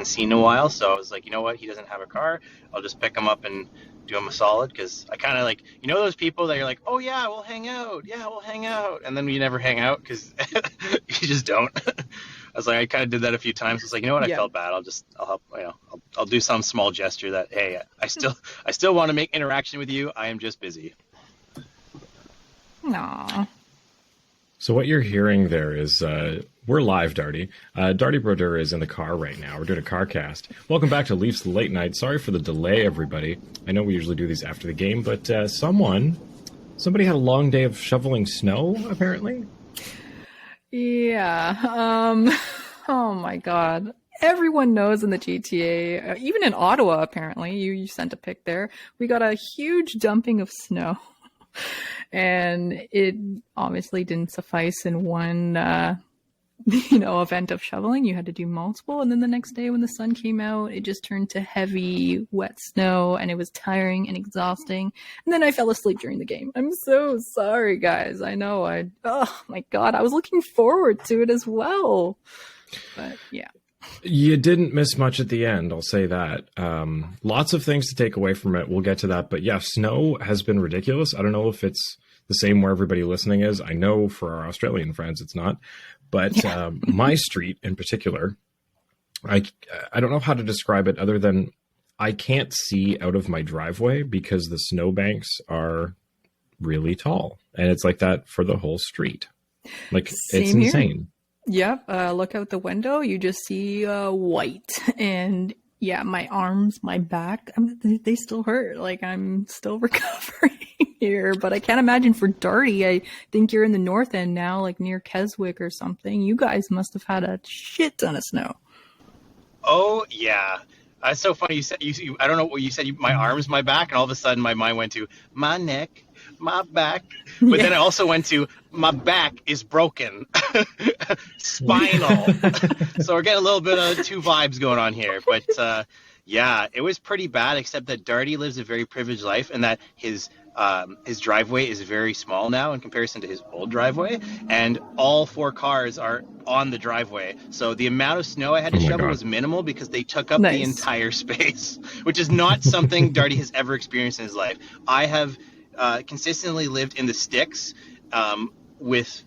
hasn't seen in a while. So I was like, you know what? He doesn't have a car. I'll just pick him up and do him a solid, because I kind of like, those people that you're like, oh yeah, we'll hang out. Yeah, we'll hang out. And then we never hang out because you just don't. I was like, I kind of did that a few times. It's like, you know what? I felt bad. I'll help, I'll do some small gesture that, hey, I still want to make interaction with you. I am just busy. Aww. So what you're hearing there is we're live, Darty. Darty Brodeur is in the car right now. We're doing a car cast. Welcome back to Leafs Late Night. Sorry for the delay, everybody. I know we usually do these after the game, but somebody had a long day of shoveling snow, apparently. Yeah. Oh my God. Everyone knows in the GTA, even in Ottawa, apparently, you sent a pic there. We got a huge dumping of snow. And it obviously didn't suffice in one, event of shoveling. You had to do multiple. And then the next day when the sun came out, it just turned to heavy, wet snow, and it was tiring and exhausting. And then I fell asleep during the game. I'm so sorry, guys. I know oh my God, I was looking forward to it as well. But yeah. You didn't miss much at the end, I'll say that. Lots of things to take away from it. We'll get to that. But yeah, snow has been ridiculous. I don't know if it's the same where everybody listening is. I know for our Australian friends it's not. But my street in particular, I don't know how to describe it other than I can't see out of my driveway because the snowbanks are really tall. And it's like that for the whole street. Like, Same it's here. insane. Yep. Look out the window. You just see white. And yeah, my arms, my back, they still hurt. Like, I'm still recovering here. But I can't imagine for Darty. I think you're in the north end now, like near Keswick or something. You guys must have had a shit ton of snow. Oh, yeah. It's so funny. You said, I don't know what you said, my arms, my back, and all of a sudden my mind went to my neck, my back. But then I also went to my back is broken. Spinal. So we're getting a little bit of two vibes going on here. But yeah, it was pretty bad, except that Darty lives a very privileged life and that his driveway is very small now in comparison to his old driveway, and all four cars are on the driveway. So the amount of snow I had to shovel was minimal because they took up the entire space, which is not something Darty has ever experienced in his life. I have consistently lived in the sticks with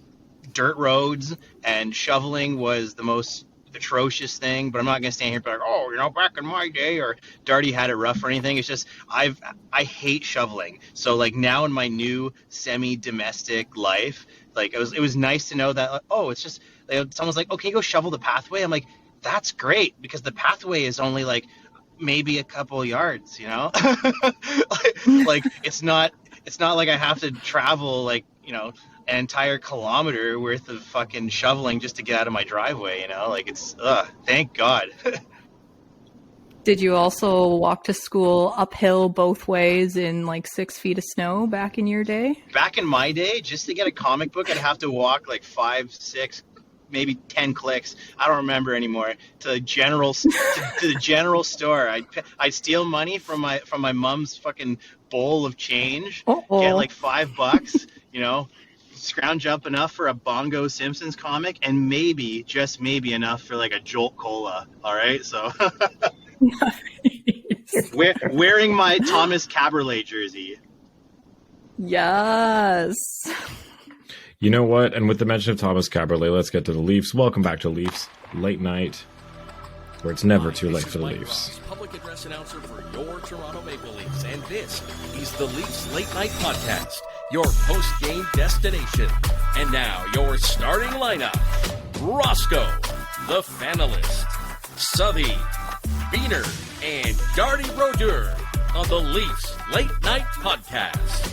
dirt roads, and shoveling was the most atrocious thing. But I'm not going to stand here and be like, oh, back in my day, or Darty had it rough or anything. It's just I hate shoveling. So like now in my new semi-domestic life, like it was nice to know that it's just someone's like, okay, go shovel the pathway. I'm like, that's great, because the pathway is only like maybe a couple yards, like it's not like I have to travel like an entire kilometer worth of fucking shoveling just to get out of my driveway, like it's thank God. Did you also walk to school uphill both ways in like 6 feet of snow back in your day? Back in my day, just to get a comic book, I'd have to walk like 5, 6, maybe 10 clicks. I don't remember anymore. To the general store. I'd steal money from my mom's fucking bowl of change. Get like $5, scrounge up enough for a Bongo Simpsons comic, and maybe, just maybe, enough for like a Jolt Cola. All right, so wearing my Thomas Caberlet jersey. Yes. You know what? And with the mention of Thomas Caberlet, let's get to the Leafs. Welcome back to Leafs Late Night, where it's never too late for the Leafs. Public address announcer for your Toronto Maple Leafs, and this is the Leafs Late Night Podcast, your post-game destination. And now, your starting lineup: Roscoe, the Fanalist, Southey, Beaner, and Darty Brodeur on the Leafs Late Night Podcast.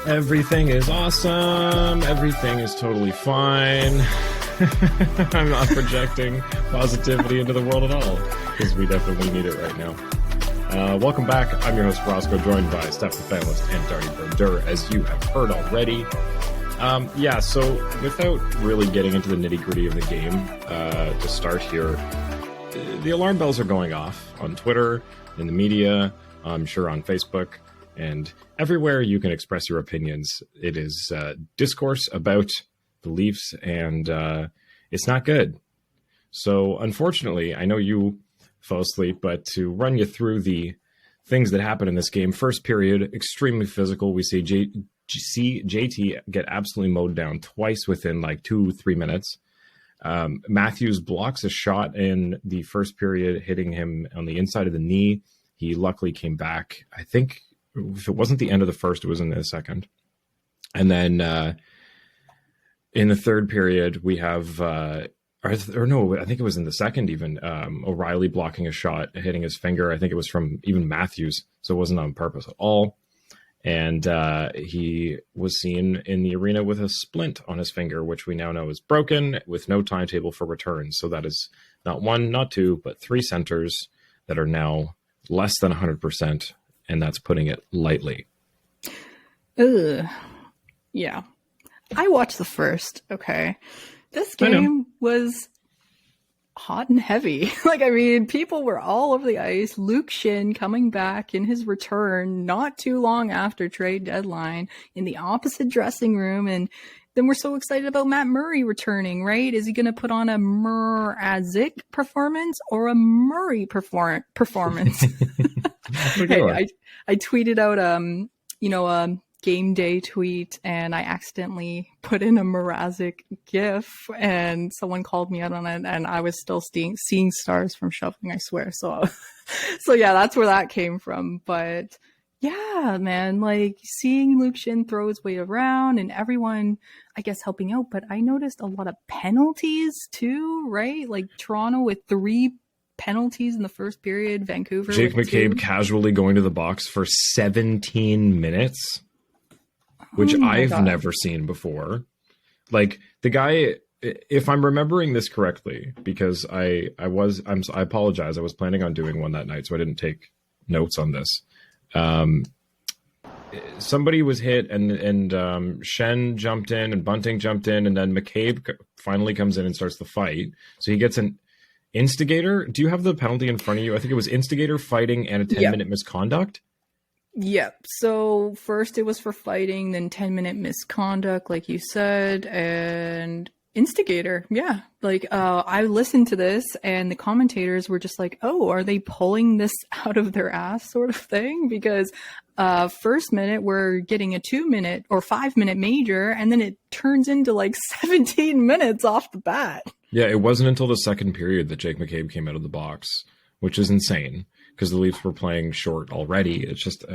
Everything is awesome. Everything is totally fine. I'm not projecting positivity into the world at all, because we definitely need it right now. Welcome back. I'm your host, Roscoe, joined by Steph the Fanalist and Darty Brodeur, as you have heard already. So without really getting into the nitty-gritty of the game, to start here, the alarm bells are going off on Twitter, in the media, I'm sure on Facebook, and everywhere you can express your opinions. It is discourse about the Leafs, and it's not good. So unfortunately, I know you fell asleep, but to run you through the things that happened in this game, first period, extremely physical. We see JT get absolutely mowed down twice within like 2-3 minutes. Matthews blocks a shot in the first period, hitting him on the inside of the knee. He luckily came back. I think if it wasn't the end of the first, it was in the second. And then in the third period, we have, or no, I think it was in the second even, O'Reilly blocking a shot, hitting his finger. I think it was from even Matthews, so it wasn't on purpose at all. And he was seen in the arena with a splint on his finger, which we now know is broken, with no timetable for return. So that is not one, not two, but 3 centers that are now less than 100%, and that's putting it lightly. Ugh. Yeah. I watched the first, okay. This game was hot and heavy. Like, I mean, people were all over the ice. Luke Shin coming back in his return not too long after trade deadline in the opposite dressing room. And then we're so excited about Matt Murray returning, right? Is he going to put on a Mrazek performance or a Murray performance? Hey, I tweeted out, game day tweet, and I accidentally put in a Mrazek gif, and someone called me out on it, and I was still seeing stars from shuffling, I swear. So yeah, that's where that came from. But yeah, man, like seeing Luke Shin throw his way around and everyone, I guess, helping out. But I noticed a lot of penalties too, right? Like Toronto with 3 penalties in the first period, Vancouver Jake with McCabe 2. casually going to the box for 17 minutes. Which I've never seen before. Like the guy, if I'm remembering this correctly, because I apologize. I was planning on doing one that night, so I didn't take notes on this. Somebody was hit, and Shen jumped in, and Bunting jumped in, and then McCabe finally comes in and starts the fight. So he gets an instigator. Do you have the penalty in front of you? I think it was instigator, fighting, and a 10-minute misconduct. Yep. So first it was for fighting, then 10-minute misconduct, like you said, and instigator. Yeah. Like, I listened to this and the commentators were just like, oh, are they pulling this out of their ass sort of thing? Because, first minute we're getting a 2-minute or 5-minute major, and then it turns into like 17 minutes off the bat. Yeah. It wasn't until the second period that Jake McCabe came out of the box, which is insane. Because the Leafs were playing short already. It's just,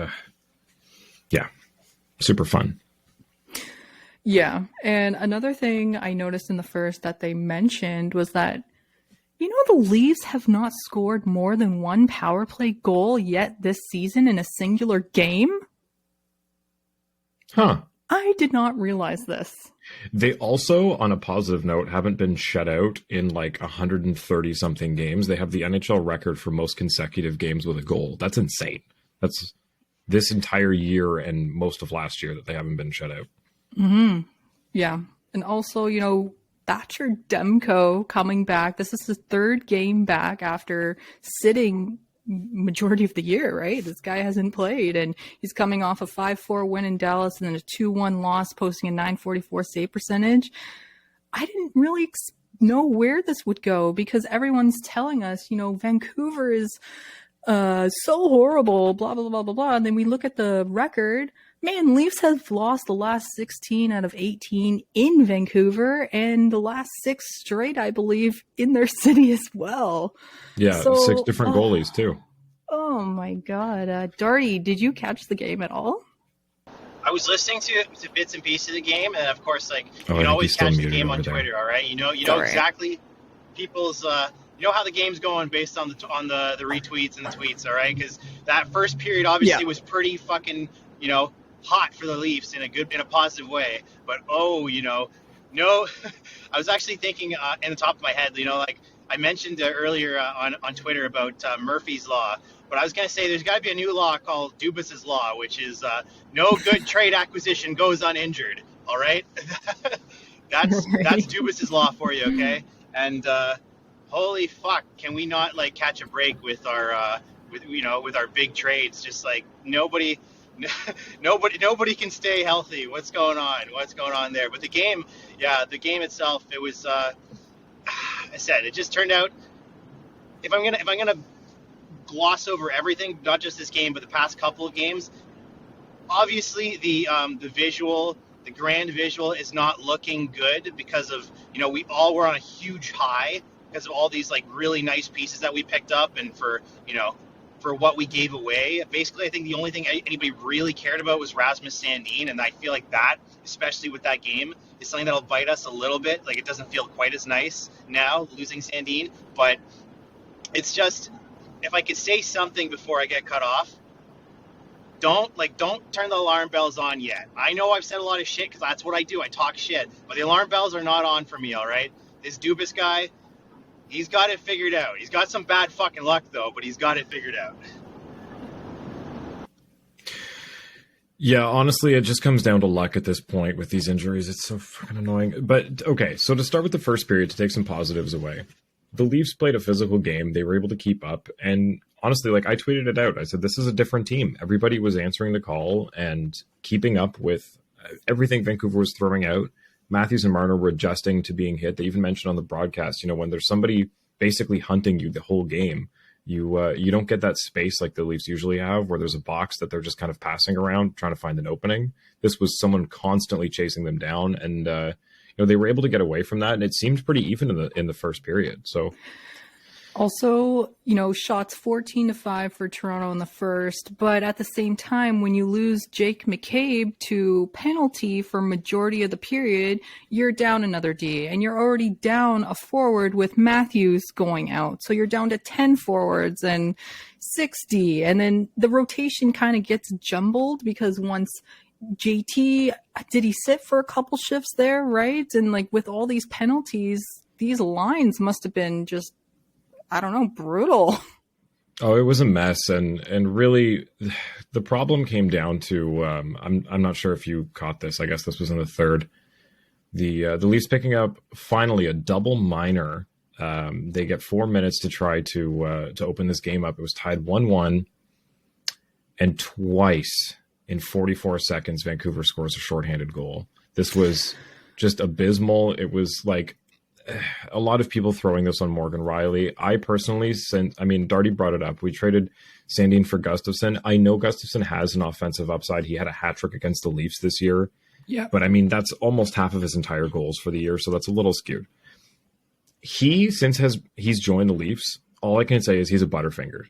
super fun. Yeah. And another thing I noticed in the first that they mentioned was that, the Leafs have not scored more than 1 power play goal yet this season in a singular game. Huh. I did not realize this. They also, on a positive note, haven't been shut out in like 130 something games. They have the NHL record for most consecutive games with a goal. That's insane. That's this entire year and most of last year that they haven't been shut out. Mm-hmm. Yeah. And also, Thatcher Demko coming back. This is his 3rd game back after sitting majority of the year, right? This guy hasn't played, and he's coming off a 5-4 win in Dallas and then a 2-1 loss, posting a .944 save percentage. I didn't really know where this would go because everyone's telling us, Vancouver is so horrible, blah, blah, blah, blah, blah. And then we look at the record. Man, Leafs have lost the last 16 out of 18 in Vancouver, and the last 6 straight, I believe, in their city as well. Yeah, so, 6 different goalies, too. Oh, my God. Darty, did you catch the game at all? I was listening to bits and pieces of the game, and of course, you can always catch the game on Twitter, all right? You know exactly people's... you know how the game's going based on the retweets and the tweets, all right? Because that first period obviously was pretty fucking, hot for the Leafs in a positive way. But no, I was actually thinking in the top of my head, I mentioned earlier on Twitter about Murphy's Law, but I was going to say there's got to be a new law called Dubas's Law, which is no good trade acquisition goes uninjured. All right, that's Dubas's Law for you, okay? And holy fuck, can we not catch a break with our with our big trades? Just nobody can stay healthy. What's going on there? But the game itself, it was I said it just turned out. If I'm gonna gloss over everything, not just this game, but the past couple of games, obviously the visual, the grand visual is not looking good because of, we all were on a huge high because of all these like really nice pieces that we picked up, and for what we gave away. Basically, I think the only thing anybody really cared about was Rasmus Sandin, and I feel like that, especially with that game, is something that'll bite us a little bit. Like, it doesn't feel quite as nice now losing Sandin, but it's just, if I could say something before I get cut off, don't turn the alarm bells on yet. I know I've said a lot of shit because that's what I do. I talk shit, but the alarm bells are not on for me. All right, this Dubas guy, he's got it figured out. He's got some bad fucking luck though, but he's got it figured out. Yeah, honestly, it just comes down to luck at this point with these injuries. It's so fucking annoying. But okay, so to start with the first period, to take some positives away, the Leafs played a physical game. They were able to keep up. And honestly, like, I tweeted it out. I said, this is a different team. Everybody was answering the call and keeping up with everything Vancouver was throwing out. Matthews and Marner were adjusting to being hit. They even mentioned on the broadcast, when there's somebody basically hunting you the whole game, you don't get that space like the Leafs usually have, where there's a box that they're just kind of passing around, trying to find an opening. This was someone constantly chasing them down, and they were able to get away from that, and it seemed pretty even in the first period. So also, shots 14-5 for Toronto in the first, but at the same time, when you lose Jake McCabe to penalty for majority of the period, you're down another D, and you're already down a forward with Matthews going out. So you're down to 10 forwards and 6D, and then the rotation kind of gets jumbled because once JT, did he sit for a couple shifts there, right? And like with all these penalties, these lines must have been just, I don't know, brutal. Oh, it was a mess, and really, the problem came down to I'm not sure if you caught this. I guess this was in the third. The Leafs picking up finally a double minor. They get 4 minutes to try to open this game up. It was tied 1-1, and twice in 44 seconds, Vancouver scores a shorthanded goal. This was just abysmal. It was like a lot of people throwing this on Morgan Rielly. I personally, Darty brought it up. We traded Sandin for Gustafsson. I know Gustafsson has an offensive upside. He had a hat trick against the Leafs this year. Yeah. But that's almost half of his entire goals for the year, so that's a little skewed. Since he's joined the Leafs, all I can say is he's a butterfinger.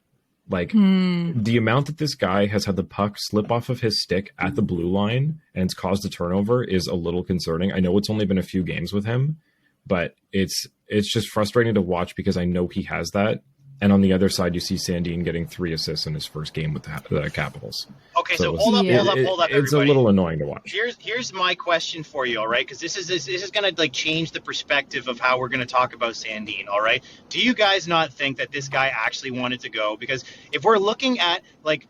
Like, the amount that this guy has had the puck slip off of his stick at the blue line and it's caused a turnover is a little concerning. I know it's only been a few games with him, but it's just frustrating to watch because I know he has that. And on the other side, you see Sandin getting 3 assists in his first game with the Capitals. Okay, so hold up, everybody. It's a little annoying to watch. Here's my question for you, all right? Because this is going to like change the perspective of how we're going to talk about Sandin, all right? Do you guys not think that this guy actually wanted to go? Because if we're looking at like,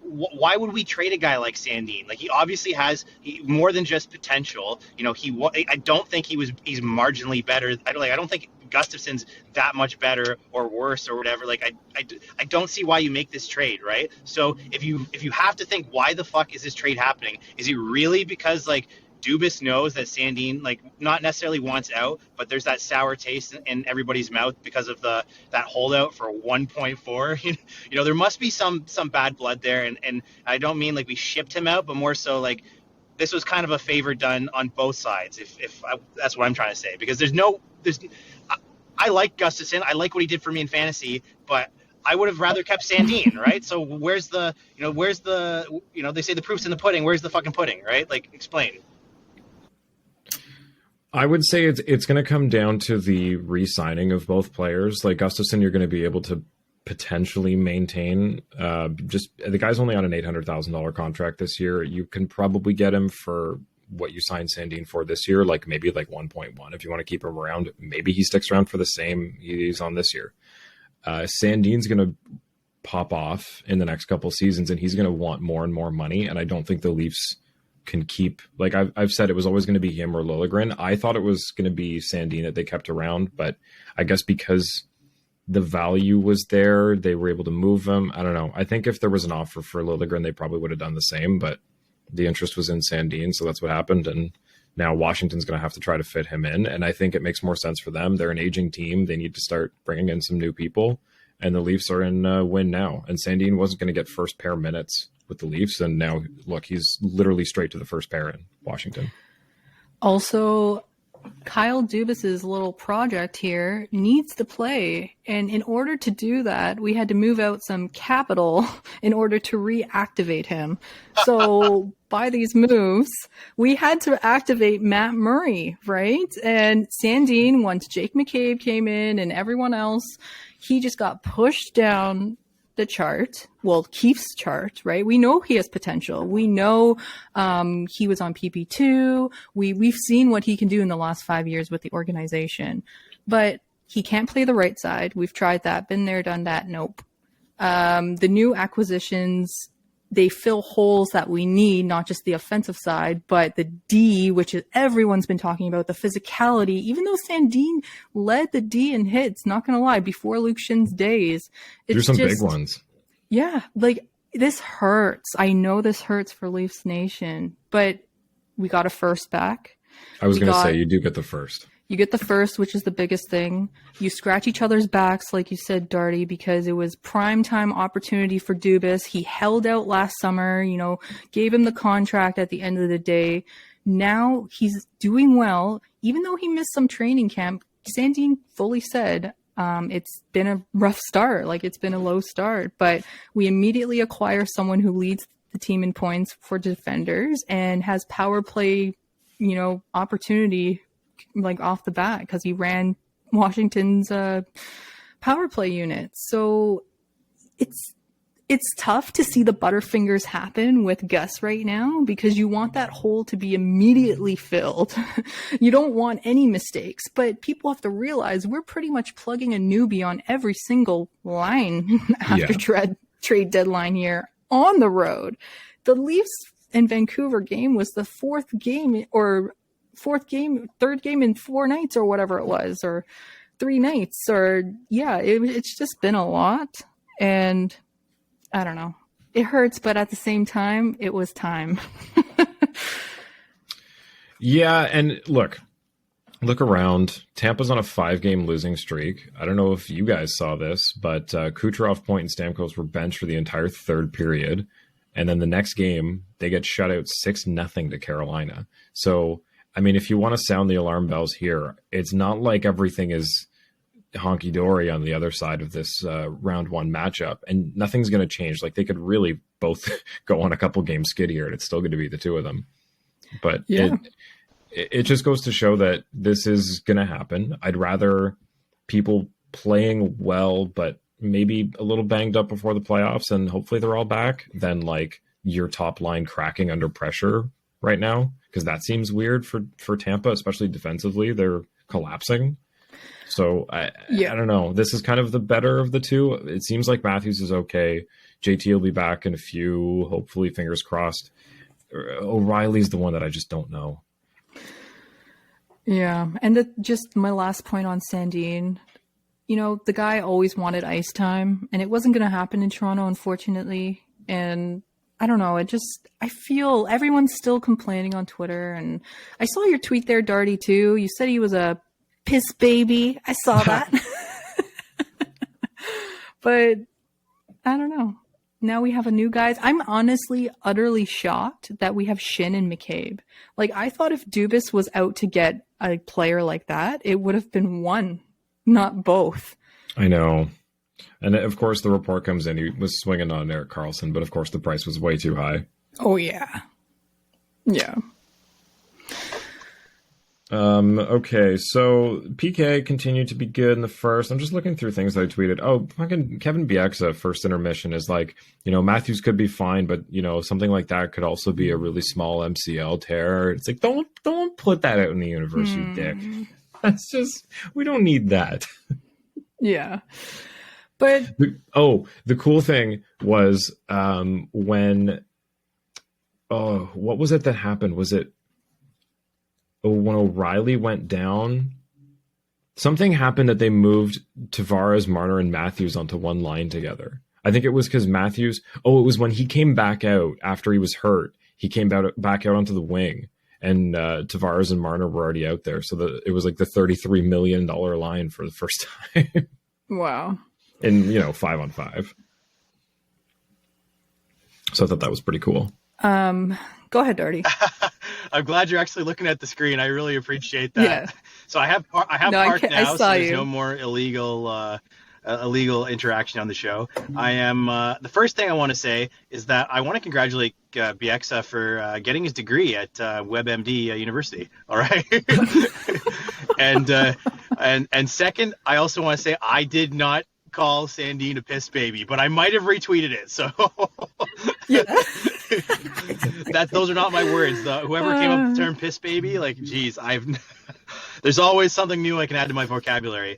why would we trade a guy like Sandin? Like, he obviously has more than just potential. I don't think he's marginally better. I don't think Gustafsson's that much better or worse or whatever. Like, I don't see why you make this trade, right? So if you have to think, why the fuck is this trade happening? Is it really because like Dubas knows that Sandin like not necessarily wants out, but there's that sour taste in everybody's mouth because of that holdout for 1.4. There must be some bad blood there, and I don't mean like we shipped him out, but more so like this was kind of a favor done on both sides. If that's what I'm trying to say, because I like Gustafsson. I like what he did for me in fantasy, but I would have rather kept Sandin, right? So where's the they say the proof's in the pudding. Where's the fucking pudding, right? Like, explain. I would say it's going to come down to the re-signing of both players. Like Gustafsson, you're going to be able to potentially maintain. Just the guy's only on an $800,000 contract this year. You can probably get him for what you signed Sandin for this year, like maybe like 1.1 if you want to keep him around. Maybe he sticks around for the same he's on this year. Sandin's going to pop off in the next couple seasons, and he's going to want more and more money. And I don't think the Leafs can keep, like I've said, it was always going to be him or Liljegren. I thought it was going to be Sandin that they kept around, but I guess because the value was there, they were able to move him. I don't know. I think if there was an offer for Liljegren, they probably would have done the same, but the interest was in Sandin, so that's what happened. And Now Washington's going to have to try to fit him in, and I think it makes more sense for them. They're an aging team. They need to start bringing in some new people, and the Leafs are in win now. And Sandin wasn't going to get first pair minutes with the Leafs, and now, look, he's literally straight to the first pair in Washington. Also, Kyle Dubas's little project here needs to play. And in order to do that, we had to move out some capital in order to reactivate him. So by these moves, we had to activate Matt Murray, right? And Sandin, once Jake McCabe came in and everyone else, he just got pushed down the chart, well, Keefe's chart, right? We know he has potential. We know he was on PP2. We've seen what he can do in the last 5 years with the organization, but he can't play the right side. We've tried that, been there, done that. Nope. The new acquisitions, they fill holes that we need, not just the offensive side, but the D, which is everyone's been talking about, the physicality. Even though Sandin led the D in hits, not going to lie, before Luke Shin's days. There's some big ones. Yeah, like this hurts. I know this hurts for Leafs Nation, but we got a first back. I was going to say, you do get the first. You get the first, which is the biggest thing. You scratch each other's backs, like you said, Darty, because it was prime time opportunity for Dubas. He held out last summer, gave him the contract at the end of the day. Now he's doing well. Even though he missed some training camp, Sandin fully said it's been a rough start. Like, it's been a low start. But we immediately acquire someone who leads the team in points for defenders and has power play, opportunity like off the bat, because he ran Washington's power play unit. So it's tough to see the Butterfingers happen with Gus right now, because you want that hole to be immediately filled. You don't want any mistakes, but people have to realize we're pretty much plugging a newbie on every single line after trade deadline here on the road. The Leafs and Vancouver game was the third game in 4 nights or whatever it was, or 3 nights, or it's just been a lot. And I don't know, it hurts, but at the same time, it was time. Yeah. And look around. Tampa's on a 5-game losing streak. I don't know if you guys saw this, but Kucherov, Point, and Stamkos were benched for the entire third period. And then the next game, they get shut out 6-0 to Carolina. So, I mean, if you want to sound the alarm bells here, it's not like everything is honky-dory on the other side of this round 1 matchup, and nothing's going to change. Like, they could really both go on a couple game skid here, and it's still going to be the two of them. But it just goes to show that this is going to happen. I'd rather people playing well, but maybe a little banged up before the playoffs, and hopefully they're all back, than like your top line cracking under pressure right now, because that seems weird for Tampa, especially defensively. They're collapsing. So I don't know. This is kind of the better of the two. It seems like Matthews is okay. JT will be back in a few, hopefully, fingers crossed. O'Reilly's the one that I just don't know. Yeah. And just my last point on Sandin, the guy always wanted ice time, and it wasn't going to happen in Toronto, unfortunately. And I don't know. I feel everyone's still complaining on Twitter. And I saw your tweet there, Darty, too. You said he was a piss baby. I saw that. But I don't know. Now we have a new guy. I'm honestly utterly shocked that we have Shin and McCabe. Like, I thought if Dubas was out to get a player like that, it would have been one, not both. I know. And of course, the report comes in. He was swinging on Erik Karlsson, but of course, the price was way too high. Oh, yeah. Yeah. Okay, so PK continued to be good in the first. I'm just looking through things that I tweeted. Oh, fucking Kevin Bieksa, first intermission, is like, Matthews could be fine, but, something like that could also be a really small MCL tear. It's like, don't put that out in the universe, you dick. That's just, we don't need that. Yeah. But the cool thing was what was it that happened? Was it when O'Reilly went down? Something happened that they moved Tavares, Marner, and Matthews onto one line together. I think it was because Matthews. It was when he came back out after he was hurt. He came back out onto the wing, and Tavares and Marner were already out there. So it was like the $33 million line for the first time. Wow. In, 5-on-5. So I thought that was pretty cool. Go ahead, Darty. I'm glad you're actually looking at the screen. I really appreciate that. Yeah. So I have parked now, so there's no more illegal interaction on the show. I am the first thing I want to say is that I want to congratulate Bieksa for getting his degree at WebMD University. All right, and second, I also want to say I did not call Sandine a piss baby, but I might have retweeted it. So Yeah. those are not my words. Whoever came up with the term piss baby, like, geez, there's always something new I can add to my vocabulary.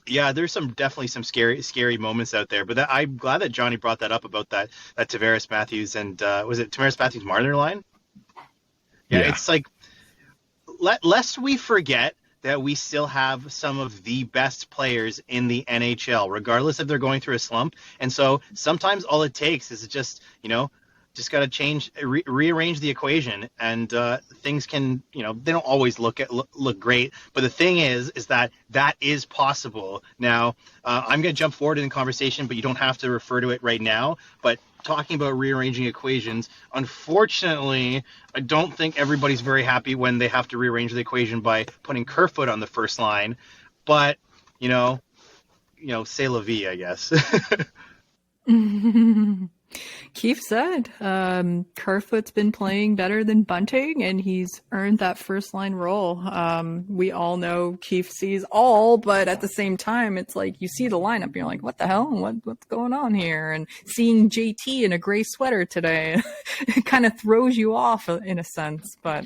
Yeah, there's definitely some scary moments out there, but I'm glad that Johnny brought that up about that Tavares Matthews and was it Tavares Matthews Marner line? Yeah, it's like lest we forget that we still have some of the best players in the NHL, regardless if they're going through a slump. And so sometimes all it takes is just got to change, rearrange the equation, and things can, they don't always look great. But the thing is that is possible. Now, I'm going to jump forward in the conversation, but you don't have to refer to it right now. But talking about rearranging equations, unfortunately, I don't think everybody's very happy when they have to rearrange the equation by putting Kerfoot on the first line. But, c'est la vie, I guess. Keith said Kerfoot's been playing better than Bunting, and he's earned that first line role. We all know Keith sees all, but at the same time, it's like you see the lineup and you're like, what the hell? What's going on here? And seeing JT in a gray sweater today, it kind of throws you off in a sense. But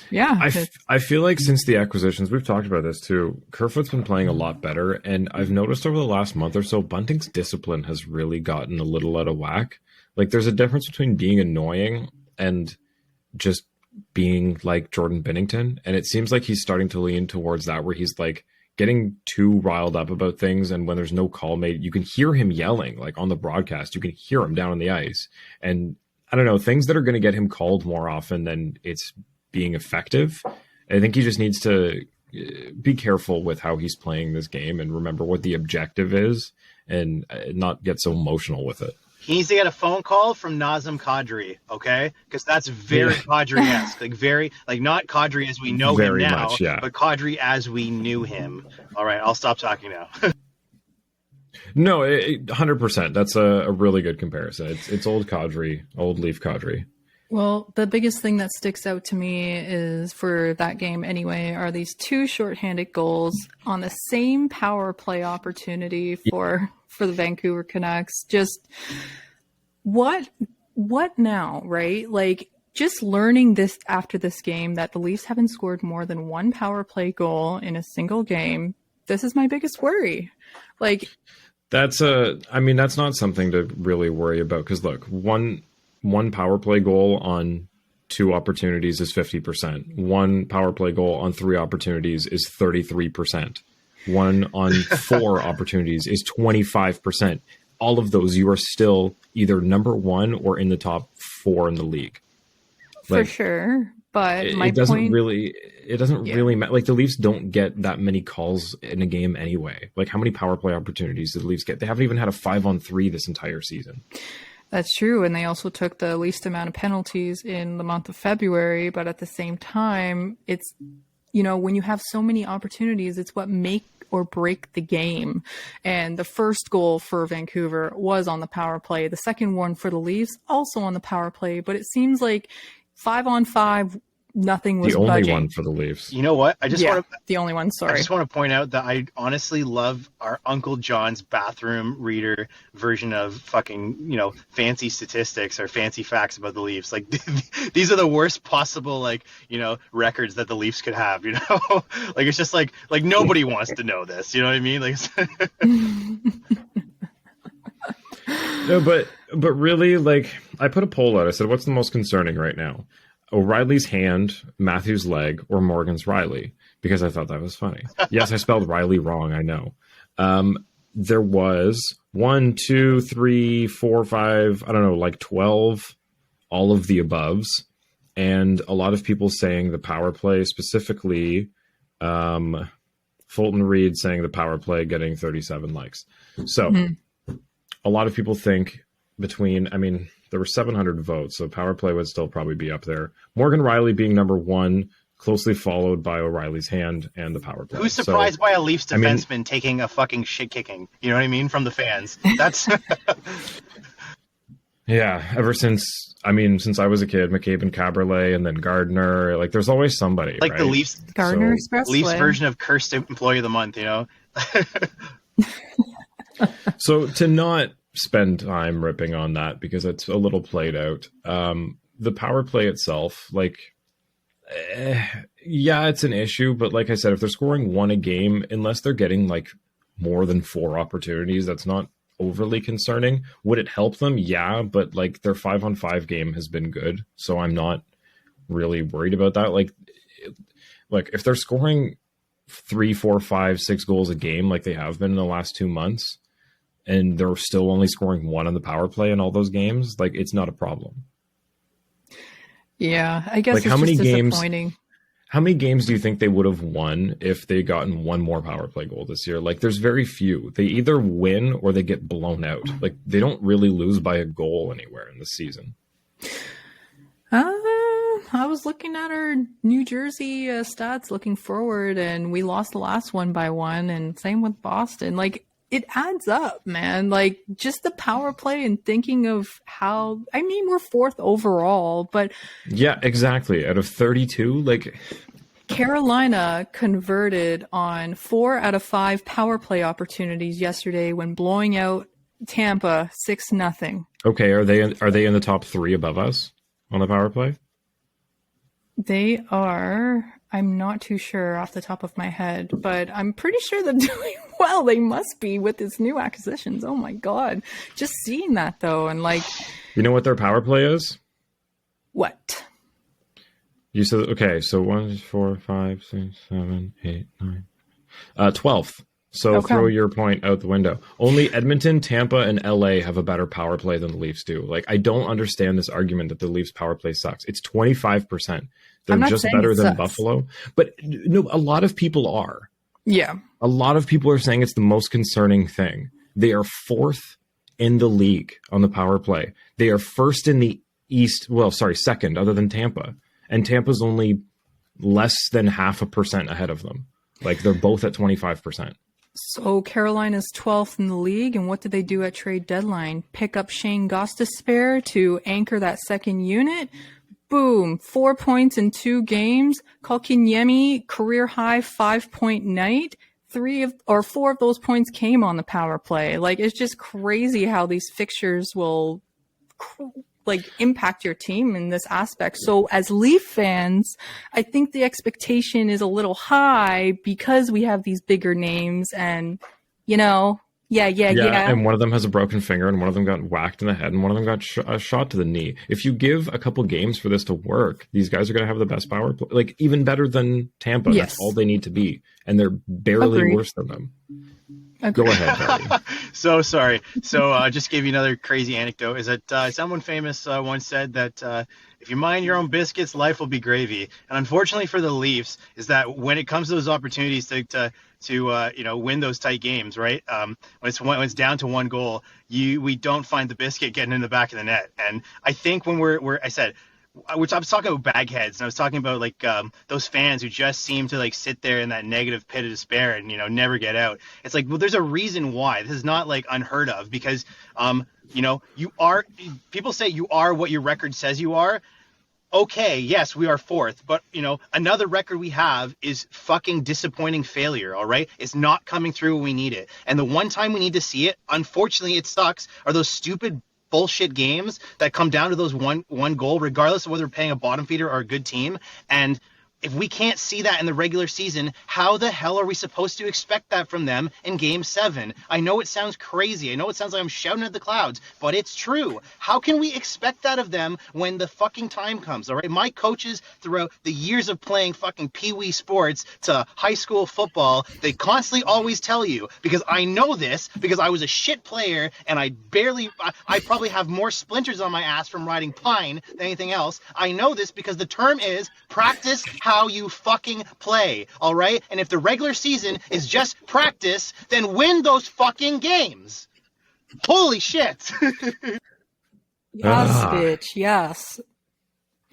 yeah, I feel like since the acquisitions, we've talked about this too, Kerfoot's been playing a lot better, and I've noticed over the last month or so, Bunting's discipline has really gotten a little out of whack. Like, there's a difference between being annoying and just being like Jordan Binnington, and it seems like he's starting to lean towards that, where he's like getting too riled up about things, and when there's no call made, you can hear him yelling, like on the broadcast, you can hear him down on the ice, and I don't know, things that are going to get him called more often than it's being effective. I think he just needs to be careful with how he's playing this game and remember what the objective is and not get so emotional with it. He needs to get a phone call from Nazem Kadri, okay? Because that's very Kadri-esque. Like, very, like, not Kadri as we know very him now, much, yeah. But Kadri as we knew him. All right, I'll stop talking now. No, 100%. That's a really good comparison. It's old Kadri, old Leaf Kadri. Well, the biggest thing that sticks out to me is, for that game anyway, are these two shorthanded goals on the same power play opportunity for the Vancouver Canucks. Just what now, right? Like, just learning this after this game, that the Leafs haven't scored more than one power play goal in a single game. This is my biggest worry. Like, that's not something to really worry about, because look, one power play goal on 2 opportunities is 50%. One power play goal on 3 opportunities is 33%. One on 4 opportunities is 25%. All of those, you are still either number 1 or in the top 4 in the league. For sure. But it doesn't really matter. Like, the Leafs don't get that many calls in a game anyway. Like, how many power play opportunities did the Leafs get? They haven't even had a 5-on-3 this entire season. That's true, and they also took the least amount of penalties in the month of February, but at the same time, it's, when you have so many opportunities, it's what make or break the game. And the first goal for Vancouver was on the power play. The second one for the Leafs, also on the power play, but it seems like 5-on-5, nothing was the only budging. one for the Leafs. You know what? The only one. Sorry. I just want to point out that I honestly love our Uncle John's bathroom reader version of fucking, fancy statistics or fancy facts about the Leafs. Like, these are the worst possible, records that the Leafs could have, like, it's just like nobody wants to know this. You know what I mean? Like, no, but really, like, I put a poll out. I said, what's the most concerning right now? O'Reilly's hand, Matthews' leg, or Morgan's Rielly, because I thought that was funny. Yes, I spelled Rielly wrong, I know. There was 1, 2, 3, 4, 5, 12, all of the aboves. and a lot of people saying the power play, specifically Fulton Reed saying the power play getting 37 likes. So a lot of people think there were 700 votes, so power play would still probably be up there. Morgan Rielly being number one, closely followed by O'Reilly's hand and the power play. Who's surprised by a Leafs defenseman taking a fucking shit kicking? You know what I mean? From the fans. That's yeah. Ever since I was a kid, McCabe and Caberlet, and then Gardner. Like, there's always somebody. like right? the Leafs. Gardner So- Expressway. Leafs version of cursed employee of the month. You know. So to not spend time ripping on that because it's a little played out. The power play itself, yeah, it's an issue, but like I said, if they're scoring one a game, unless they're getting like more than 4 opportunities, that's not overly concerning. Would it help them? Yeah, but like their 5-on-5 game has been good, so I'm not really worried about that. Like if they're scoring 3, 4, 5, 6 goals a game like they have been in the last 2 months, and they're still only scoring 1 on the power play in all those games, like it's not a problem. Yeah, I guess Like, it's how many just games- disappointing. How many games do you think they would have won if they gotten 1 more power play goal this year? Like, there's very few. They either win or they get blown out. Like, they don't really lose by a goal anywhere in the season. I was looking at our New Jersey stats looking forward, and we lost the last one by 1, and same with Boston. Like, it adds up, man. Like, just the power play and thinking of how, we're 4th overall, but Yeah, exactly. Out of 32, like, Carolina converted on 4 out of 5 power play opportunities yesterday when blowing out Tampa 6-0. okay, are they in the top 3 above us on the power play? They are. I'm not too sure off the top of my head, but I'm pretty sure they're doing well. They must be with this new acquisitions. Oh my God. Just seeing that though. And like, You know what their power play is? what? You said, okay, so 1, 4, 5, 6, 7, 8, 9, 12th. So Okay. throw your point out the window. Only Edmonton, Tampa, and LA have a better power play than the Leafs do. Like, I don't understand this argument that the Leafs power play sucks. It's 25%. They're I'm not just saying better it than sucks. Buffalo. But no, a lot of people are. Yeah. A lot of people are saying it's the most concerning thing. They are 4th in the league on the power play. They are 1st in the East. Well, sorry, 2nd, other than Tampa. And Tampa's only less than 0.5% ahead of them. Like, they're both at 25%. So Carolina's 12th in the league. And what did they do at trade deadline? Pick up Shane Gostisbehere to anchor that second unit. Boom, 4 points in 2 games. Kotkaniemi, career high 5-point night. 4 of those points came on the power play. Like, it's just crazy how these fixtures will impact your team in this aspect. So as Leaf fans, I think the expectation is a little high because we have these bigger names and, yeah. And one of them has a broken finger, and one of them got whacked in the head, and one of them got a shot to the knee. If you give a couple games for this to work, these guys are going to have the best power play, like even better than Tampa. Yes. That's all they need to be, and they're barely Agreed. worse than them. Agreed. Go ahead, Darty. So sorry. So just give you another crazy anecdote. Is that someone famous once said that if you mind your own biscuits, life will be gravy. And unfortunately for the Leafs, is that when it comes to those opportunities to win those tight games, right? When it's down to 1 goal, we don't find the biscuit getting in the back of the net. And I think when which I was talking about bagheads, and I was talking about those fans who just seem to sit there in that negative pit of despair and never get out. It's like, well, there's a reason why. This is not unheard of, because people say you are what your record says you are. Okay, yes, we are 4th, but another record we have is fucking disappointing failure. All right, it's not coming through when we need it, and the one time we need to see it, unfortunately, it sucks. Are those stupid bullshit games that come down to those one goal, regardless of whether we're playing a bottom feeder or a good team. And if we can't see that in the regular season, how the hell are we supposed to expect that from them in Game 7? I know it sounds crazy. I know it sounds like I'm shouting at the clouds, but it's true. How can we expect that of them when the fucking time comes, all right? My coaches throughout the years of playing fucking pee-wee sports to high school football, they constantly always tell you, because I know this, because I was a shit player and I probably have more splinters on my ass from riding pine than anything else. I know this because the term is practice how you fucking play, all right? And if the regular season is just practice, then win those fucking games. Holy shit. Yes, bitch. Yes.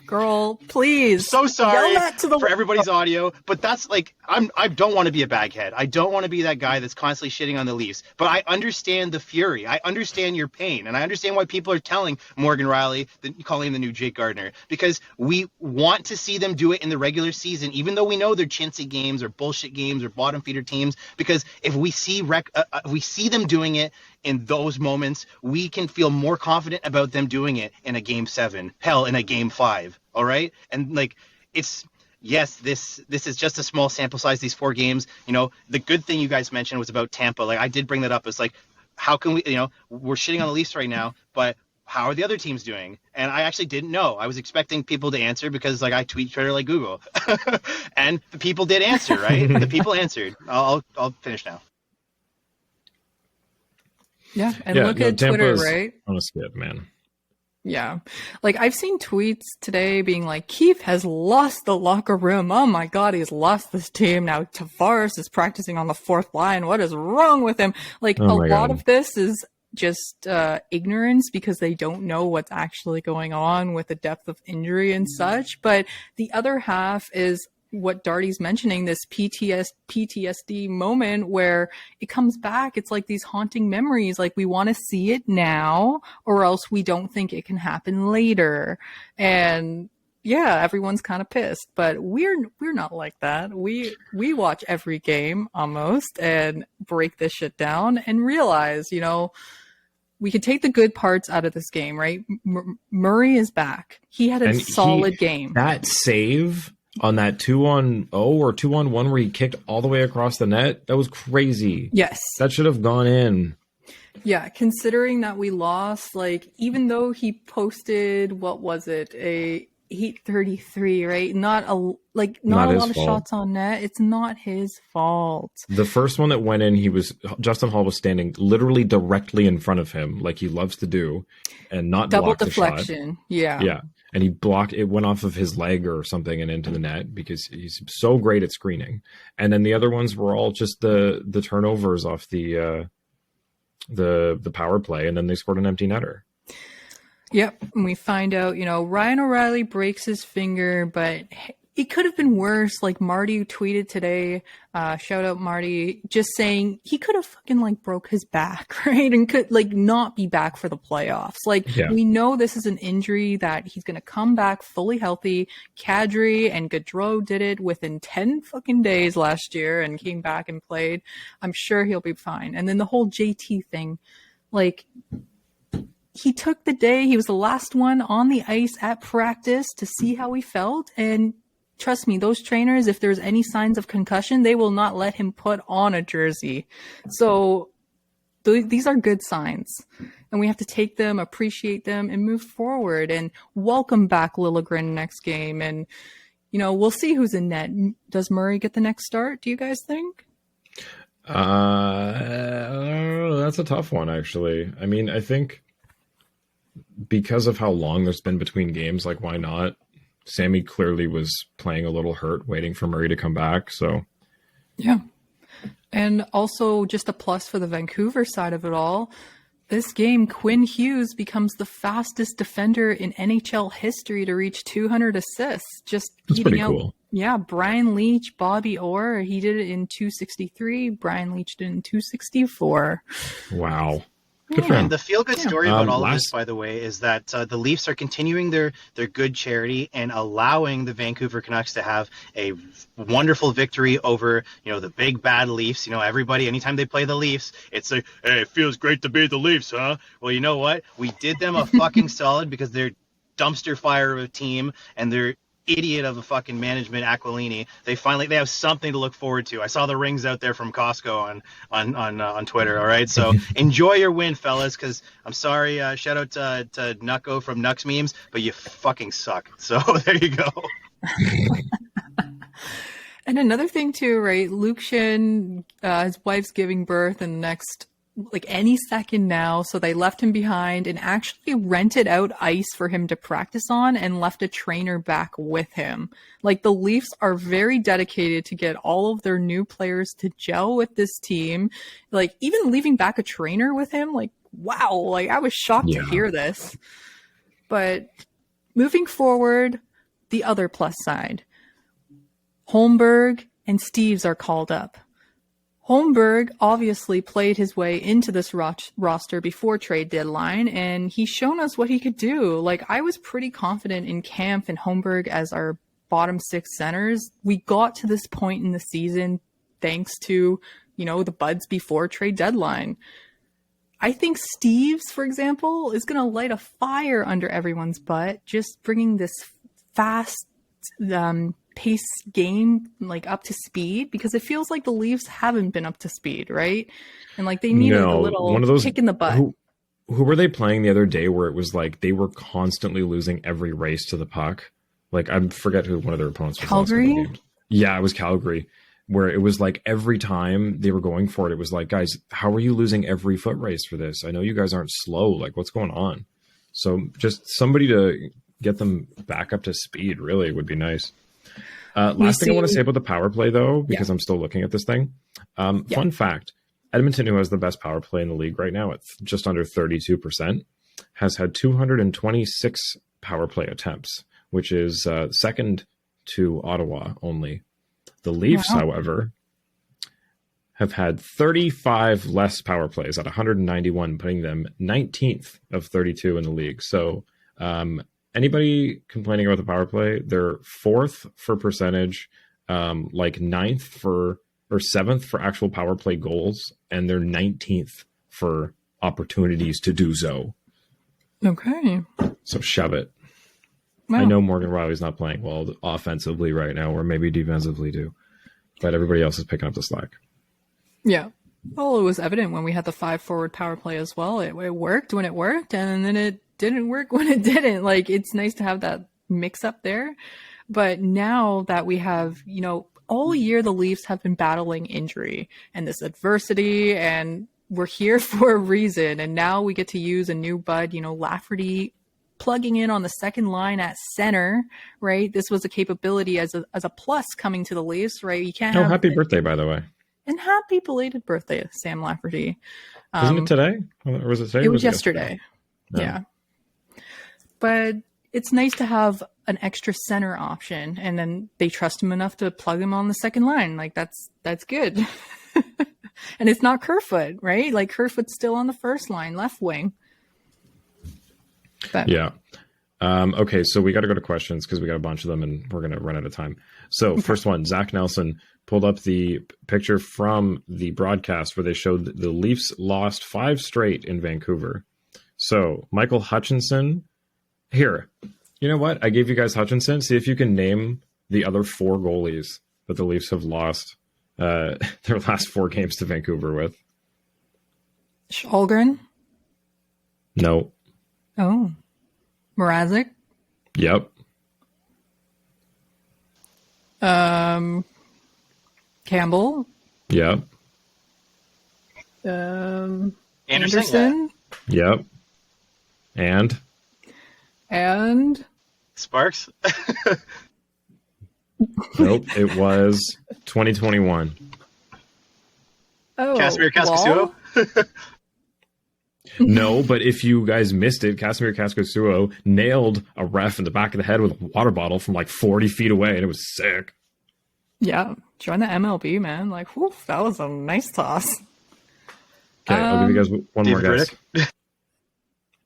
Girl, please. So sorry Yell that to the for everybody's audio, but that's like, I don't want to be a baghead. I don't want to be that guy that's constantly shitting on the Leafs, but I understand the fury. I understand your pain, and I understand why people are telling Morgan Rielly, calling him the new Jake Gardiner, because we want to see them do it in the regular season, even though we know they're chintzy games or bullshit games or bottom feeder teams, because if we see them doing it in those moments, we can feel more confident about them doing it in a Game 7, hell, in a Game 5, all right? And like, yes, this is just a small sample size, these 4 games. You know, the good thing you guys mentioned was about Tampa. Like, I did bring that up. It's like, how can we, we're shitting on the Leafs right now, but how are the other teams doing? And I actually didn't know. I was expecting people to answer because, like, I tweet Twitter like Google. And the people did answer, right? The people answered. I'll finish now. Yeah, and look at Twitter, right? On a skip, man. Yeah. Like, I've seen tweets today being like, Keith has lost the locker room. Oh my God, he's lost this team. Now Tavares is practicing on the 4th line. What is wrong with him? Like, a lot of this is just ignorance because they don't know what's actually going on with the depth of injury and such. But the other half is what Darty's mentioning, this PTSD moment where it comes back. It's like these haunting memories. Like, we want to see it now, or else we don't think it can happen later. And yeah, everyone's kind of pissed, but we're not like that. We watch every game almost and break this shit down and realize, we could take the good parts out of this game, right? Murray is back. He had a solid game. That save on that 2-on-0 or 2-on-1 where he kicked all the way across the net, that was crazy. Yes. That should have gone in. Yeah, considering that we lost, like, even though he posted, what was it, a 833, right? Not a lot of shots on net. It's not his fault. The first one that went in, Justin Hall was standing literally directly in front of him, like he loves to do, and not double block deflection. The shot. Yeah. And he blocked it, went off of his leg or something and into the net because he's so great at screening. And then the other ones were all just the turnovers off the power play, and then they scored an empty netter. Yep. And we find out, Ryan O'Reilly breaks his finger, but it could have been worse. Like, Marty tweeted today, shout out Marty, just saying he could have fucking broke his back, right? And could not be back for the playoffs. We know this is an injury that he's going to come back fully healthy. Kadri and Gaudreau did it within 10 fucking days last year and came back and played. I'm sure he'll be fine. And then the whole JT thing, he took the day. He was the last one on the ice at practice to see how he felt. And trust me, those trainers, if there's any signs of concussion, they will not let him put on a jersey. So these are good signs. And we have to take them, appreciate them, and move forward. And welcome back Liljegren next game. And, we'll see who's in net. Does Murray get the next start, do you guys think? That's a tough one, actually. I mean, I think because of how long there's been between games, why not? Sammy clearly was playing a little hurt, waiting for Murray to come back. So, yeah. And also just a plus for the Vancouver side of it all. This game, Quinn Hughes becomes the fastest defender in NHL history to reach 200 assists. Just beating out, cool. Yeah, Brian Leetch, Bobby Orr. He did it in 263. Brian Leetch did it in 264. Wow. And the feel-good story about all of this, by the way, is that the Leafs are continuing their good charity and allowing the Vancouver Canucks to have a wonderful victory over, the big bad Leafs. Everybody, anytime they play the Leafs, it's like, hey, it feels great to beat the Leafs, huh? Well, you know what? We did them a fucking solid because they're dumpster fire of a team, and they're idiot of a fucking management, Aquilini, they have something to look forward to. I saw the rings out there from Costco on Twitter. All right, so enjoy your win, fellas. Because I'm sorry, shout out to Nucko from Nux Memes, but you fucking suck. So there you go. And another thing too, right? Luke Shin, his wife's giving birth in the next, like, any second now. So they left him behind and actually rented out ice for him to practice on and left a trainer back with him. Like, the Leafs are very dedicated to get all of their new players to gel with this team. Like, even leaving back a trainer with him, like, wow. Like, I was shocked to hear this. But moving forward, the other plus side. Holmberg and Steves are called up. Holmberg obviously played his way into this roster before trade deadline, and he's shown us what he could do. Like, I was pretty confident in Kampf and Holmberg as our bottom six centers. We got to this point in the season thanks to, the buds before trade deadline. I think Steves, for example, is going to light a fire under everyone's butt, just bringing this fast pace game like up to speed, because it feels like the Leafs haven't been up to speed, right? And like they needed a little one of those, kick in the butt. Who were they playing the other day where it was like they were constantly losing every race to the puck? Like, I forget who one of their opponents was. Calgary? Yeah, it was Calgary, where it was like every time they were going for it was like, guys, how are you losing every foot race for this? I know you guys aren't slow. Like, what's going on? So just somebody to get them back up to speed really would be nice. Last thing I want to say about the power play, though, because I'm still looking at this thing. Fun fact, Edmonton, who has the best power play in the league right now at just under 32%, has had 226 power play attempts, which is second to Ottawa only. The Leafs, however, have had 35 less power plays at 191, putting them 19th of 32 in the league. So anybody complaining about the power play, they're fourth for percentage, like ninth or seventh for actual power play goals, and they're 19th for opportunities to do so. Okay. So shove it. Wow. I know Morgan Riley's not playing well offensively right now, or maybe defensively too, but everybody else is picking up the slack. Yeah. Well, it was evident when we had the 5-forward power play as well. It worked when it worked, and then it didn't work when it didn't. Like, it's nice to have that mix up there. But now that we have, all year the Leafs have been battling injury and this adversity, and we're here for a reason. And now we get to use a new bud, Lafferty plugging in on the second line at center, right? This was a capability as a plus coming to the Leafs, right? You can't have happy birthday, by the way. And happy belated birthday, Sam Lafferty. Isn't it today? Or was it today? It was yesterday. No. Yeah. But it's nice to have an extra center option, and then they trust him enough to plug him on the second line. Like, that's good. And it's not Kerfoot, right? Like, Kerfoot's still on the first line, left wing. But, yeah. Okay, so we got to go to questions because we got a bunch of them and we're going to run out of time. So first one, Zach Nelson pulled up the picture from the broadcast where they showed the Leafs lost 5 straight in Vancouver. So Michael Hutchinson, here, you know what? I gave you guys Hutchinson. See if you can name the other 4 goalies that the Leafs have lost their last 4 games to Vancouver with. Shalgren? No. Oh. Mrazek? Yep. Campbell? Yep. Anderson? Yep. And Sparks? Nope, it was 2021. Oh, Casimir Kaskasuo? No, but if you guys missed it, Casimir Kaskasuo nailed a ref in the back of the head with a water bottle from like 40 feet away, and it was sick. Yeah, join the MLB, man. Like, whew, that was a nice toss. Okay, I'll give you guys one David more guess. Riddick?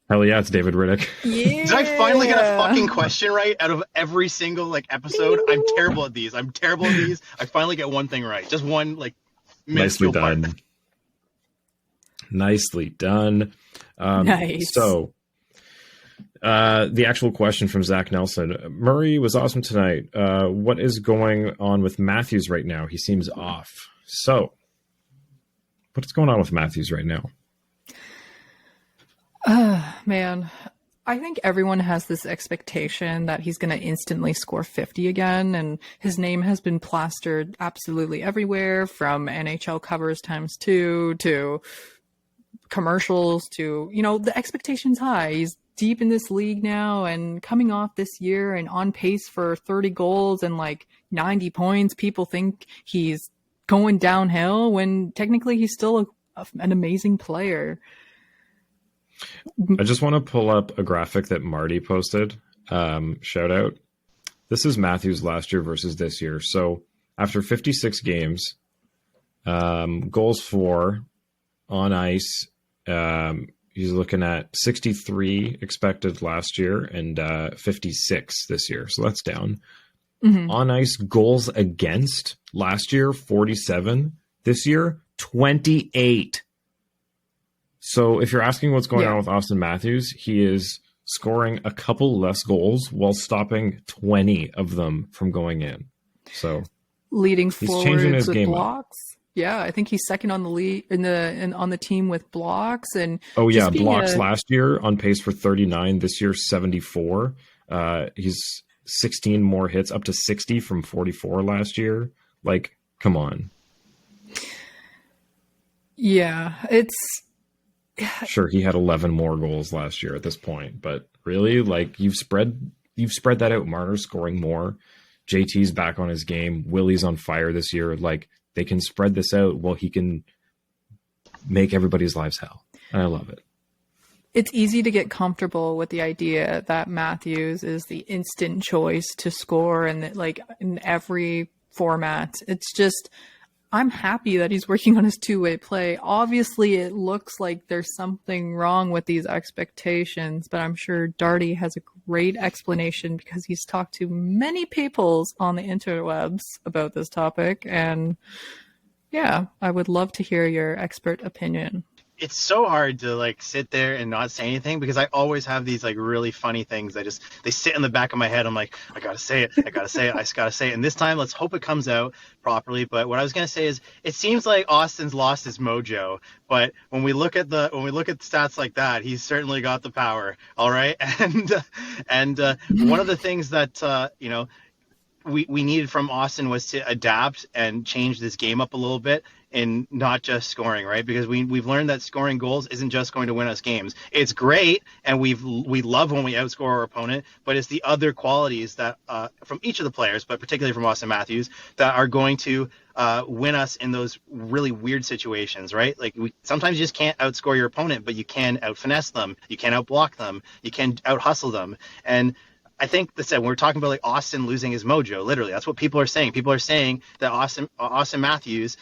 Hell yeah, it's David Riddick. Yeah. Did I finally get a fucking question right out of every single episode? I'm terrible at these. I finally get one thing right. Just one Nicely done. part. Nicely done. Nice. So The actual question from Zach Nelson. Murray was awesome tonight. What is going on with Matthews right now? He seems off. So, what's going on with Matthews right now? Man, I think everyone has this expectation that he's going to instantly score 50 again, and his name has been plastered absolutely everywhere, from NHL covers ×2 to commercials to, the expectation's high. He's deep in this league now and coming off this year and on pace for 30 goals and like 90 points. People think he's going downhill when technically he's still an amazing player. I just want to pull up a graphic that Marty posted. Shout out. This is Matthews last year versus this year. So after 56 games, goals for on ice, he's looking at 63 expected last year and 56 this year. So that's down. Mm-hmm. On ice goals against last year, 47. This year, 28. So if you're asking what's going on with Austin Matthews, he is scoring a couple less goals while stopping 20 of them from going in. So leading forwards with game blocks. Yeah, I think he's second on the lead on the team with blocks and blocks last year on pace for 39. This year 74. He's 16 more hits, up to 60 from 44 last year. Like, come on. Yeah, it's sure he had 11 more goals last year at this point, but really, like, you've spread that out. Marner's scoring more. JT's back on his game. Willie's on fire this year. Like, they can spread this out while he can make everybody's lives hell. And I love it. It's easy to get comfortable with the idea that Matthews is the instant choice to score and that, like, in every format. It's just, I'm happy that he's working on his two-way play. Obviously, it looks like there's something wrong with these expectations, but I'm sure Darty has a great explanation because he's talked to many people on the interwebs about this topic. And yeah, I would love to hear your expert opinion. It's so hard to like sit there and not say anything because I always have these like really funny things. They sit in the back of my head. I'm like, I gotta say it. I just gotta say it. And this time, let's hope it comes out properly. But what I was gonna say is, it seems like Austin's lost his mojo. But when we look at stats like that, he's certainly got the power. All right, and one of the things that we needed from Austin was to adapt and change this game up a little bit and not just scoring, right? Because we've learned that scoring goals isn't just going to win us games. It's great, and we love when we outscore our opponent, but it's the other qualities that from each of the players, but particularly from Austin Matthews, that are going to win us in those really weird situations, right? Like, sometimes you just can't outscore your opponent, but you can out-finesse them, you can out-block them, you can out-hustle them, and I think when we're talking about like Austin losing his mojo, literally, that's what people are saying. People are saying that Austin Matthews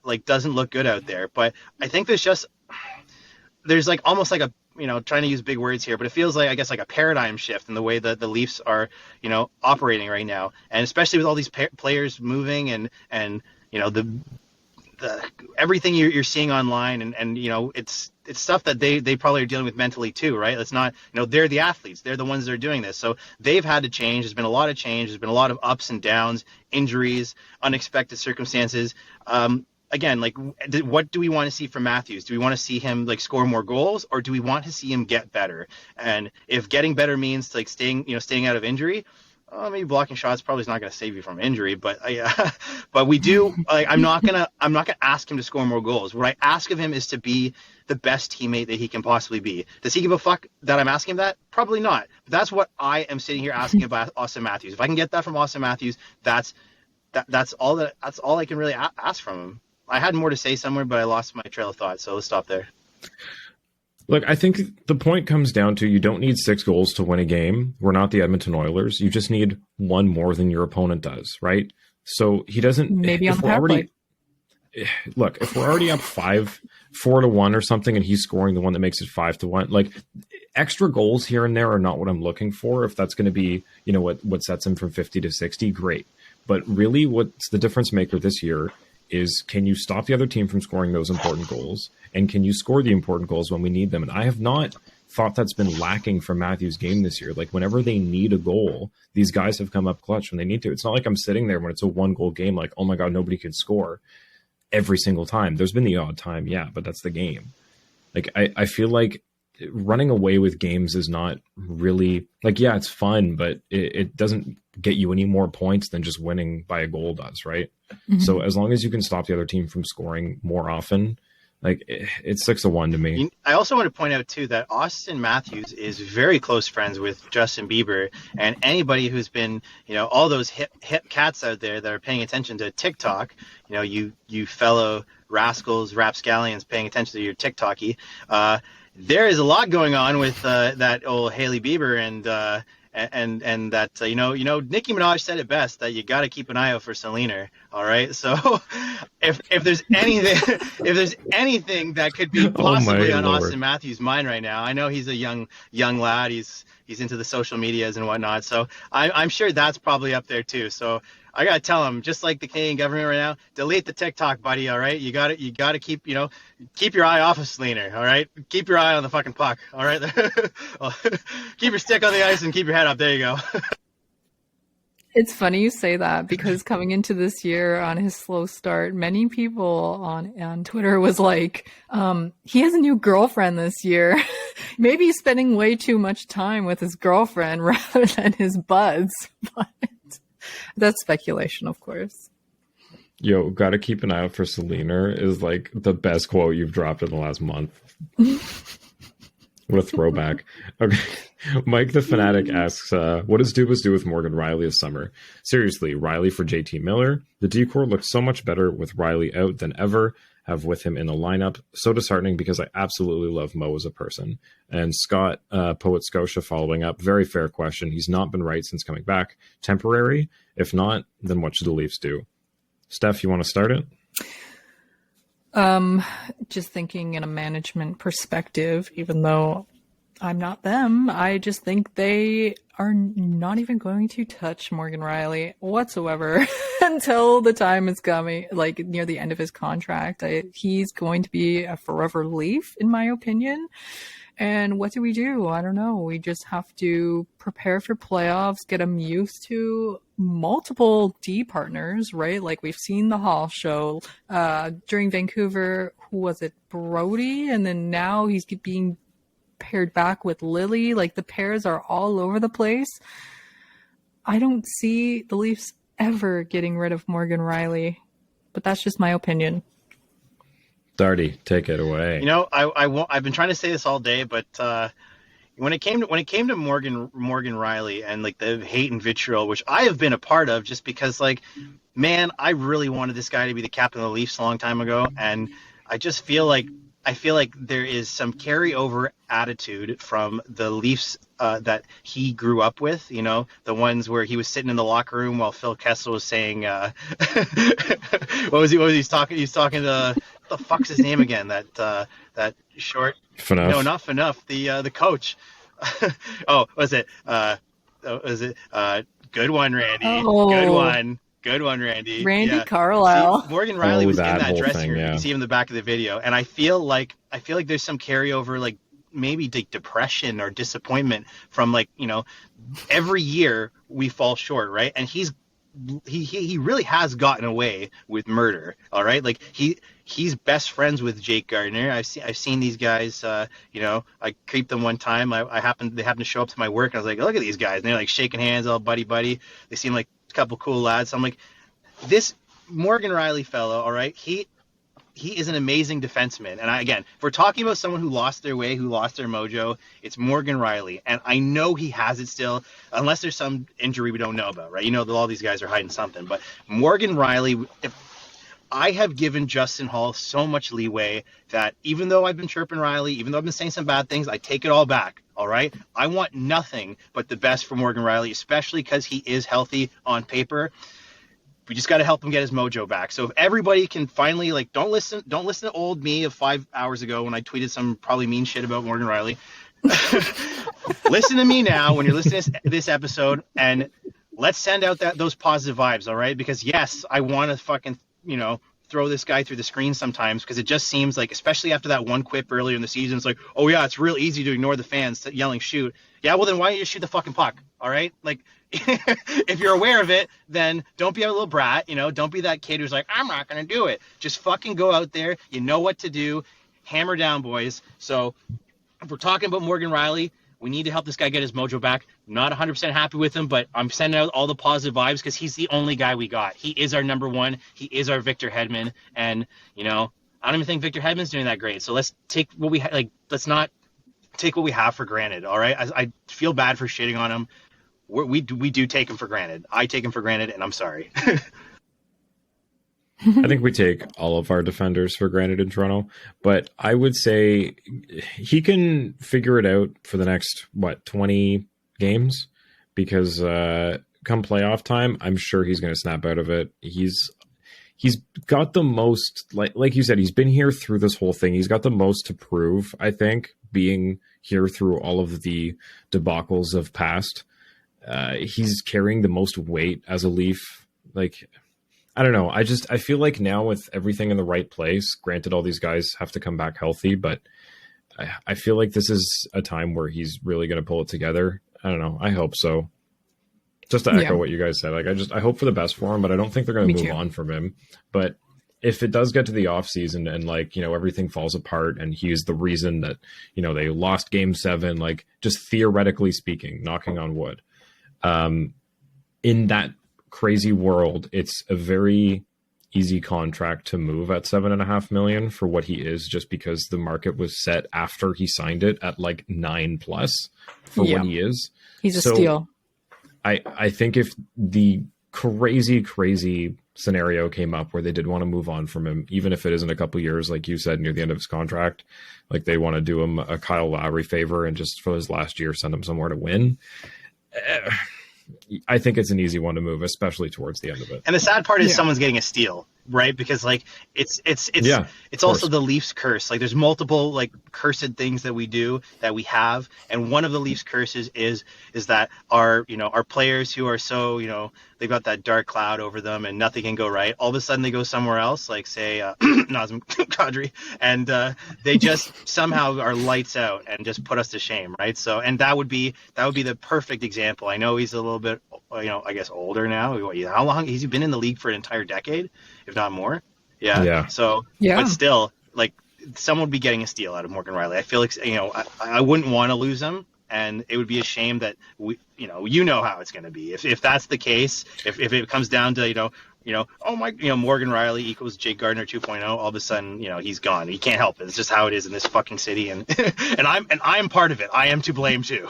like doesn't look good out there. But I think there's like almost like a, trying to use big words here, but it feels like, I guess, like a paradigm shift in the way that the Leafs are, operating right now. And especially with all these players moving and the everything you're seeing online and it's stuff that they probably are dealing with mentally too, right? It's not, they're the athletes, they're the ones that are doing this, so they've had to change. There's been a lot of change, there's been a lot of ups and downs, injuries, unexpected circumstances. Again, like, what do we want to see from Matthews? Do we want to see him like score more goals, or do we want to see him get better? And if getting better means like staying out of injury, maybe blocking shots probably is not going to save you from injury, but but we do. Like, I'm not gonna ask him to score more goals. What I ask of him is to be the best teammate that he can possibly be. Does he give a fuck that I'm asking him that? Probably not. But that's what I am sitting here asking about Austin Matthews. If I can get that from Austin Matthews, that's all I can really ask from him. I had more to say somewhere, but I lost my trail of thought. So let's stop there. Look, I think the point comes down to you don't need 6 goals to win a game. We're not the Edmonton Oilers. You just need one more than your opponent does, right? So he doesn't. Maybe on the power play. Look, if we're already up 4-1 or something, and he's scoring the one that makes it 5-1, like, extra goals here and there are not what I'm looking for. If that's going to be, what sets him from 50 to 60, great. But really, what's the difference maker this year is, can you stop the other team from scoring those important goals? And can you score the important goals when we need them? And I have not thought that's been lacking from Matthews' game this year. Like, whenever they need a goal, these guys have come up clutch when they need to. It's not like I'm sitting there when it's a 1-goal game like, oh my God, nobody can score every single time. There's been the odd time, yeah, but that's the game. Like, I feel like running away with games is not really, like, yeah, it's fun, but it doesn't get you any more points than just winning by a goal does, right? Mm-hmm. So as long as you can stop the other team from scoring more often, like, it's 6-1 to me. I also want to point out, too, that Austin Matthews is very close friends with Justin Bieber. And anybody who's been, all those hip cats out there that are paying attention to TikTok, you fellow rascals, rapscallions paying attention to your TikToky, there is a lot going on with that old Hailey Bieber and that Nicki Minaj said it best, that you got to keep an eye out for Selena. All right, so if there's anything that could be possibly on Lord. Austin Matthews' mind right now, I know he's a young lad. He's into the social medias and whatnot, so I'm sure that's probably up there too. So I gotta tell him, just like the Canadian government right now, delete the TikTok, buddy. All right, you gotta keep your eye off of Selena. All right, keep your eye on the fucking puck. All right, keep your stick on the ice and keep your head up. There you go. It's funny you say that, because coming into this year on his slow start, many people on Twitter was like, he has a new girlfriend this year. Maybe he's spending way too much time with his girlfriend rather than his buds. But that's speculation, of course. Yo, gotta keep an eye out for Selena is like the best quote you've dropped in the last month. What a throwback. Okay. Mike the Fanatic asks, what does Dubas do with Morgan Rielly this summer? Seriously, Rielly for JT Miller? The decor looks so much better with Rielly out than ever have with him in the lineup. So disheartening, because I absolutely love Mo as a person. And Scott, Poet Scotia, following up, very fair question. He's not been right since coming back. Temporary? If not, then what should the Leafs do? Steph, you want to start it? Just thinking in a management perspective, even though I'm not them, I just think they are not even going to touch Morgan Rielly whatsoever until the time is coming, like near the end of his contract. He's going to be a forever Leaf, in my opinion. And what do? I don't know. We just have to prepare for playoffs, get him used to multiple D partners, right? Like, we've seen the Hall show during Vancouver. Who was it? Brodeur. And then now he's being paired back with Rielly. Like, the pairs are all over the place. I don't see the Leafs ever getting rid of Morgan Rielly, but that's just my opinion. Darty, take it away. I won't. I've been trying to say this all day, but when it came to Morgan Rielly and like the hate and vitriol, which I have been a part of, just because, like, man, I really wanted this guy to be the captain of the Leafs a long time ago, and I just feel like there is some carryover attitude from the Leafs that he grew up with. The ones where he was sitting in the locker room while Phil Kessel was saying, what was he talking? He's talking to, what the fuck's his name again? That short. Fanuff. No, not Fanuff. The coach. Oh, was it? Good one, Randy. Oh. Good one, Randy. Randy Carlisle. See, Morgan Rielly was in that dressing room. Yeah. You can see him in the back of the video, and I feel like there's some carryover, like maybe depression or disappointment from, like, every year we fall short, right? And he really has gotten away with murder. All right, like he's best friends with Jake Gardiner. I've seen these guys. I creeped them one time. They happened to show up to my work, and I was like, look at these guys. And they're like shaking hands, all buddy. They seem like a couple cool lads. So I'm like, this Morgan Rielly fellow, all right, he is an amazing defenseman. And again, if we're talking about someone who lost their way, who lost their mojo, it's Morgan Rielly. And I know he has it still, unless there's some injury we don't know about, right? All these guys are hiding something. But Morgan Rielly, I have given Justin Hall so much leeway that even though I've been chirping Rielly, even though I've been saying some bad things, I take it all back. All right. I want nothing but the best for Morgan Rielly, especially because he is healthy on paper. We just got to help him get his mojo back. So if everybody can finally, like, don't listen to old me of 5 hours ago when I tweeted some probably mean shit about Morgan Rielly. Listen to me now when you're listening to this episode, and let's send out those positive vibes. All right. Because yes, I want to fucking, throw this guy through the screen sometimes, because it just seems like, especially after that one quip earlier in the season, it's like, oh yeah, it's real easy to ignore the fans yelling shoot. Yeah, well then why don't you shoot the fucking puck? All right, like if you're aware of it, then don't be a little brat. Don't be that kid who's like, I'm not gonna do it. Just fucking go out there. You know what to do. Hammer down, boys. So if we're talking about Morgan Rielly, we need to help this guy get his mojo back. Not 100% happy with him, but I'm sending out all the positive vibes because he's the only guy we got. He is our number one. He is our Victor Hedman. And, I don't even think Victor Hedman's doing that great. So let's take what we let's not take what we have for granted, all right? I feel bad for shitting on him. We do take him for granted. I take him for granted, and I'm sorry. I think we take all of our defenders for granted in Toronto, but I would say he can figure it out for the next 20 games, because come playoff time, I'm sure he's going to snap out of it. He's got the most, like you said, he's been here through this whole thing. He's got the most to prove, I think, being here through all of the debacles of past. He's carrying the most weight as a Leaf. I don't know. I feel like now with everything in the right place, granted all these guys have to come back healthy, but I feel like this is a time where he's really going to pull it together. I don't know. I hope so. Just to echo what you guys said, I hope for the best for him, but I don't think they're going to move on from him. But if it does get to the off season and everything falls apart and he's the reason that, they lost game 7, just theoretically speaking, knocking on wood, in that crazy world, it's a very easy contract to move at $7.5 million for what he is, just because the market was set after he signed it at 9+ for what he is. He's a steal. I think if the crazy scenario came up where they did want to move on from him, even if it isn't a couple years, like you said, near the end of his contract, they want to do him a Kyle Lowry favor and just for his last year send him somewhere to win. I think it's an easy one to move, especially towards the end of it. And the sad part is someone's getting a steal, right? Because it's also the Leafs curse. There's multiple cursed things that we do that we have, and one of the Leafs curses is that our players who are so they've got that dark cloud over them and nothing can go right. All of a sudden they go somewhere else, say Nazem Kadri, and they just somehow are lights out and just put us to shame, right? So, and that would be the perfect example. I know he's a little bit, I guess older now. How long has he been in the league for an entire decade, if not more? Yeah. So, but still, someone would be getting a steal out of Morgan Rielly. I feel like I wouldn't want to lose him. And it would be a shame that how it's going to be. If that's the case, if it comes down to, Morgan Rielly equals Jake Gardiner 2.0, all of a sudden, he's gone. He can't help it. It's just how it is in this fucking city. And I'm part of it. I am to blame too.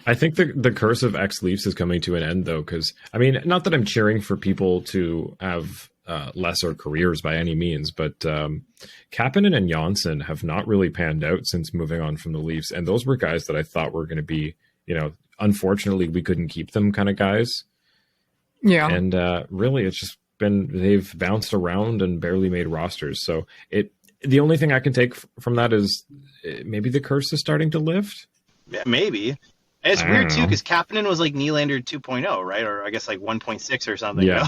I think the curse of ex-Leafs is coming to an end, though, because, not that I'm cheering for people to have lesser careers by any means, but Kapanen and Johnsson have not really panned out since moving on from the Leafs, and those were guys that I thought were going to be, unfortunately we couldn't keep them kind of guys. Yeah. And really it's just been, they've bounced around and barely made rosters. So the only thing I can take from that is maybe the curse is starting to lift. Yeah, maybe. And it's weird too, because Kapanen was Nylander 2.0, right? Or I guess 1.6 or something. Yeah.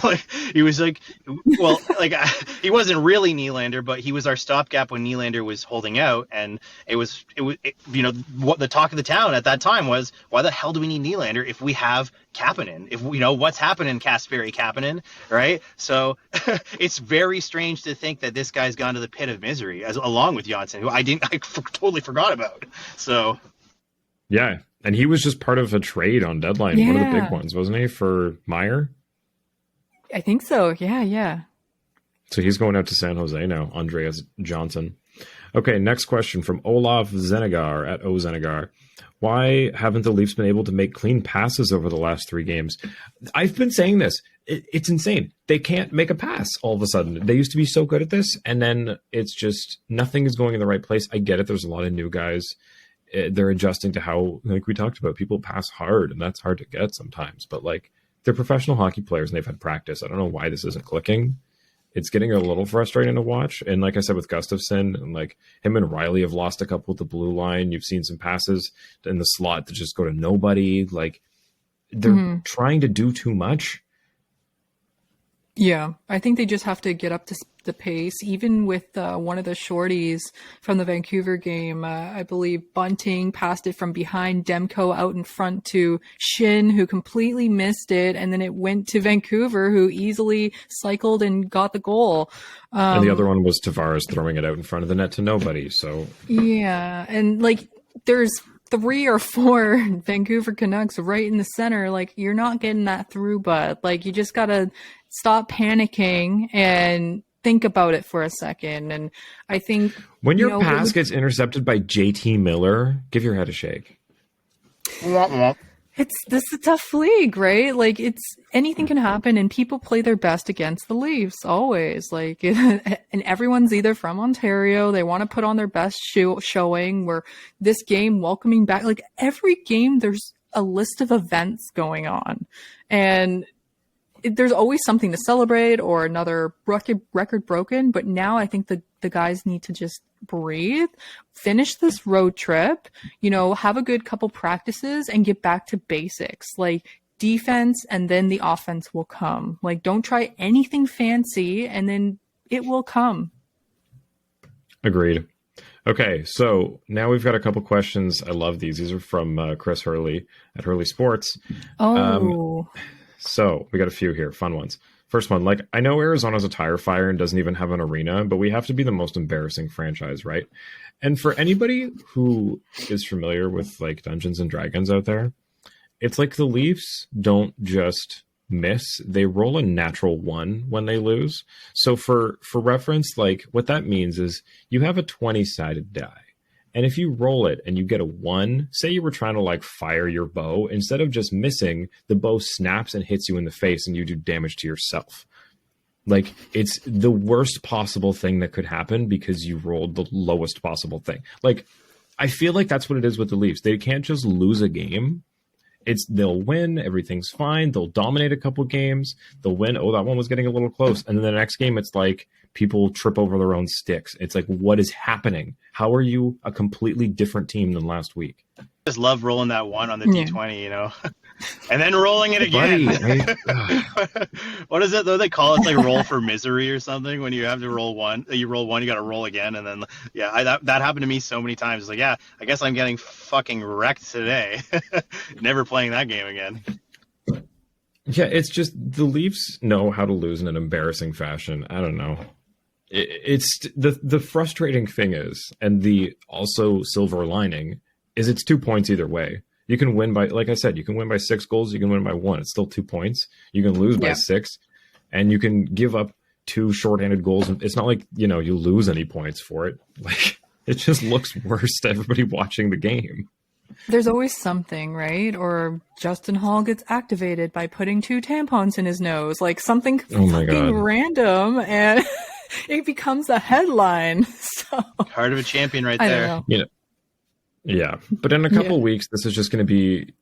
He was he wasn't really Nylander, but he was our stopgap when Nylander was holding out. And it was what the talk of the town at that time was, why the hell do we need Nylander if we have Kapanen? If what's happening, Kasperi Kapanen, right? So it's very strange to think that this guy's gone to the pit of misery along with Johnsson, who I totally forgot about. So yeah. And he was just part of a trade on deadline, one of the big ones, wasn't he, for Meyer? I think so. Yeah. So he's going out to San Jose now, Andreas Johnson. Okay, next question from Olaf Zenegar at Ozenegar. Why haven't the Leafs been able to make clean passes over the last 3 games? I've been saying this. It's insane. They can't make a pass all of a sudden. They used to be so good at this, and then it's just nothing is going in the right place. I get it. There's a lot of new guys. They're adjusting to how, like we talked about, people pass hard, and that's hard to get sometimes. But they're professional hockey players, and they've had practice. I don't know why this isn't clicking. It's getting a little frustrating to watch. And like I said with Gustafsson, and him and Rielly have lost a couple with the blue line. You've seen some passes in the slot that just go to nobody. They're trying to do too much. Yeah, I think they just have to get up to the pace. Even with one of the shorties from the Vancouver game, I believe Bunting passed it from behind Demko out in front to Shin, who completely missed it, and then it went to Vancouver, who easily cycled and got the goal. And the other one was Tavares throwing it out in front of the net to nobody. So yeah, and like there's 3 or 4 Vancouver Canucks right in the center. Like, you're not getting that through, bud. Like, you just gotta stop panicking and think about it for a second. And I think when your pass gets intercepted by JT Miller, give your head a shake. This is a tough league, right? Like, it's anything can happen, and people play their best against the Leafs always. Like, and everyone's either from Ontario, they want to put on their best showing. Where this game, welcoming back, like every game, there's a list of events going on, and there's always something to celebrate or another record broken. But now I think the guys need to just breathe, finish this road trip, have a good couple practices and get back to basics. Like defense, and then the offense will come. Like, don't try anything fancy, and then it will come. Agreed. Okay, so now we've got a couple questions. I love these. These are from Chris Hurley at Hurley Sports. Oh. So we got a few here, fun ones. First one, like, I know Arizona's a tire fire and doesn't even have an arena, but we have to be the most embarrassing franchise, right? And for anybody who is familiar with like Dungeons and Dragons out there, it's like the Leafs don't just miss, they roll a natural 1 when they lose. So for reference, like what that means is you have a 20-sided die. And if you roll it and you get a 1, say you were trying to like fire your bow, instead of just missing, the bow snaps and hits you in the face and you do damage to yourself. Like, it's the worst possible thing that could happen because you rolled the lowest possible thing. Like, I feel like that's what it is with the Leafs. They can't just lose a game. They'll win, everything's fine, they'll dominate a couple games, they'll win, oh, that one was getting a little close, and then the next game it's like people trip over their own sticks. It's like, what is happening? How are you a completely different team than last week? I just love rolling that 1 on the D20, and then rolling it again. What is it though? They call it like roll for misery or something. When you have to roll 1, you roll 1, you got to roll again, and then that happened to me so many times. It's like, yeah, I guess I'm getting fucking wrecked today. Never playing that game again. Yeah, it's just the Leafs know how to lose in an embarrassing fashion. I don't know. It's the frustrating thing is, and the also silver lining is, it's 2 points either way. You can win by, like I said, you can win by 6 goals. You can win by 1. It's still 2 points. You can lose by 6, and you can give up 2 shorthanded goals. It's not like, you lose any points for it. Like, it just looks worse to everybody watching the game. There's always something, right? Or Justin Hall gets activated by putting 2 tampons in his nose, like something fucking random, and it becomes a headline. So Heart of a champion right there. Yeah, but in a couple weeks, this is just going to be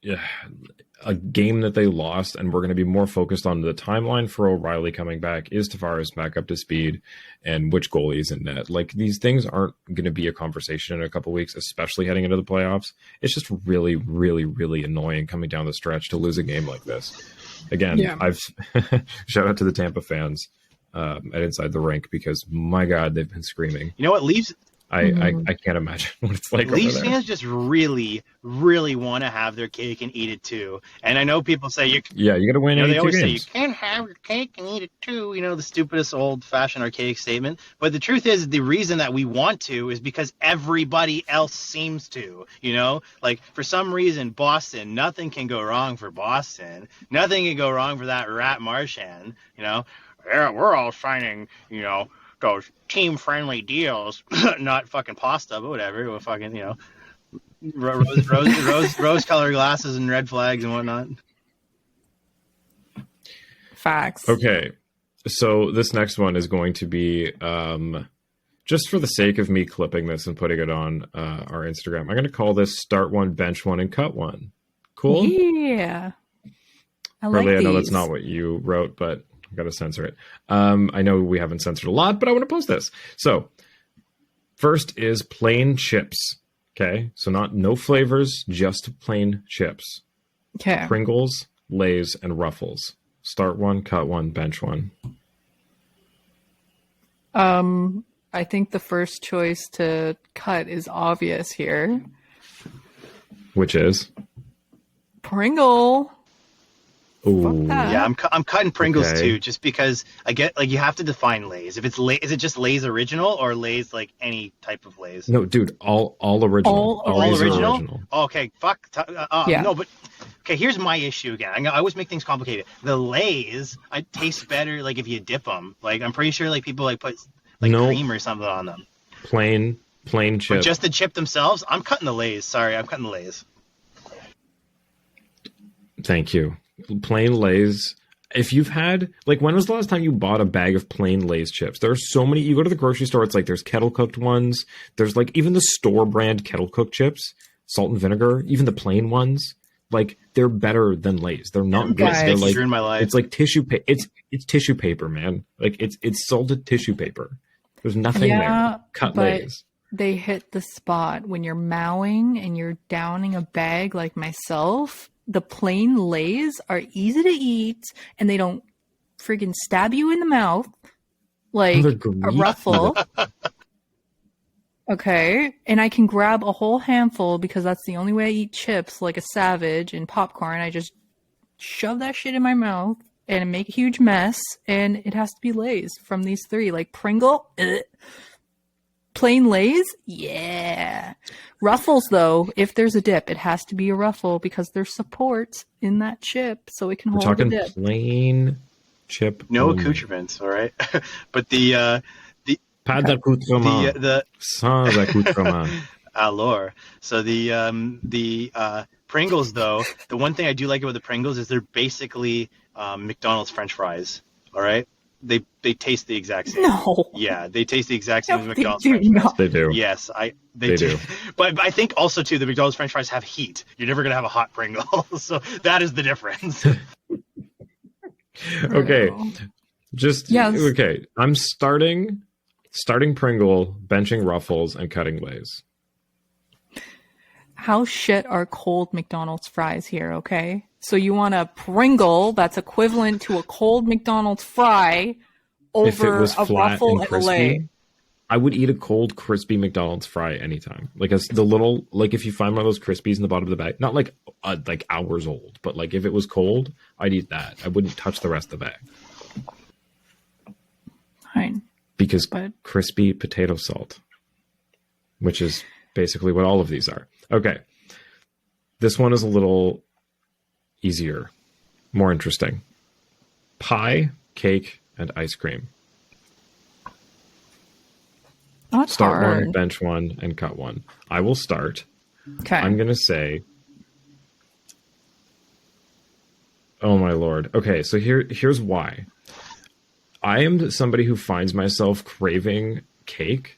a game that they lost, and we're going to be more focused on the timeline for O'Reilly coming back. Is Tavares back up to speed, and which goalie is in net? Like, these things aren't going to be a conversation in a couple weeks, especially heading into the playoffs. It's just really, really, really annoying coming down the stretch to lose a game like this. Again, I've shout out to the Tampa fans at Inside the Rink, because my God, they've been screaming. You know what, Leafs? I can't imagine what it's like. Leafs fans just really, really want to have their cake and eat it too. And I know people say you got to win. They always say you can't have your cake and eat it too. The stupidest old-fashioned archaic statement. But the truth is, the reason that we want to is because everybody else seems to. Like, for some reason, Boston, nothing can go wrong for Boston. Nothing can go wrong for that rat Marchand. Yeah, we're all signing. Those team-friendly deals, not fucking pasta, but whatever. We'll fucking, rose-colored glasses and red flags and whatnot. Facts. Okay, so this next one is going to be, just for the sake of me clipping this and putting it on our Instagram, I'm going to call this Start One, Bench One, and Cut One. Cool? Yeah. I like Probably, these. I know that's not what you wrote, but got to censor it. I know we haven't censored a lot, but I want to post this. So first is plain chips. Okay. So no flavors, just plain chips. Okay. Pringles, Lay's, and Ruffles. Start one, cut one, bench one. I think the first choice to cut is obvious here. Which is? Pringle. Ooh. Fuck that. Yeah, I'm cutting Pringles Okay. too, just because I get like you have to define Lay's. If it's is it just Lay's original or Lay's like any type of Lay's? No, dude, all original. All Lay's are original? Okay, fuck. Yeah. No, but okay. Here's my issue again. I always make things complicated. The Lay's, I taste better like if you dip them. Like I'm pretty sure like people like put like No. cream or something on them. Plain But chip. just the chip themselves, I'm cutting the Lay's. Sorry, I'm cutting the Lay's. Thank you. Plain Lay's. If you've had, like, when was the last time you bought a bag of plain Lay's chips? There are so many. You go to the grocery store, it's like there's kettle cooked ones. There's like even the store brand kettle cooked chips, salt and vinegar, even the plain ones. Like, they're better than Lay's. They're not good. Guys. They're like, ruined my life. it's like tissue paper. It's tissue paper, man. Like it's salted tissue paper. There's nothing Yeah, there. Cut but Lay's. they hit the spot when you're mowing and you're downing a bag like myself. The plain Lay's are easy to eat and they don't friggin' stab you in the mouth like They're a greasy. ruffle. Okay. And I can grab a whole handful because that's the only way I eat chips like a savage, and popcorn. I just shove that shit in my mouth and make a huge mess. And it has to be Lay's from these three. Like Pringle, plain Lay's, yeah. Ruffles, though, if there's a dip, it has to be a ruffle because there's support in that chip so it can We're hold the talking dip. plain chip. No only. accoutrements, all right. But the Pas d'accoutrement. the Sans accoutrement. alors. So the Pringles though, the one thing I do like about the Pringles is they're basically McDonald's French fries. All right, they taste the exact same. No. Yeah, they taste the exact same No, as they McDonald's do French fries. not. They do. Yes, they They do. do. But I think also too the McDonald's French fries have heat. You're never gonna have a hot Pringle, so that is the difference. Okay. True. Just Yes. okay. I'm starting Pringle, benching Ruffles, and cutting Lay's. How shit are cold McDonald's fries here, okay? So you want a Pringle that's equivalent to a cold McDonald's fry If it over was a flat Ruffle and and a Lay. crispy, I would eat a cold, crispy McDonald's fry anytime. Like the little, like if you find one of those Crispies in the bottom of the bag, not like hours old, but like if it was cold, I'd eat that. I wouldn't touch the rest of the bag Fine. because But- crispy potato salt, which is basically what all of these are. Okay, this one is a little easier, more interesting. Pie, cake, and ice cream. Not Start hard. one, bench one, and cut one. I will start. Okay. I'm going to say, oh my lord. Okay, so here's why. I am somebody who finds myself craving cake,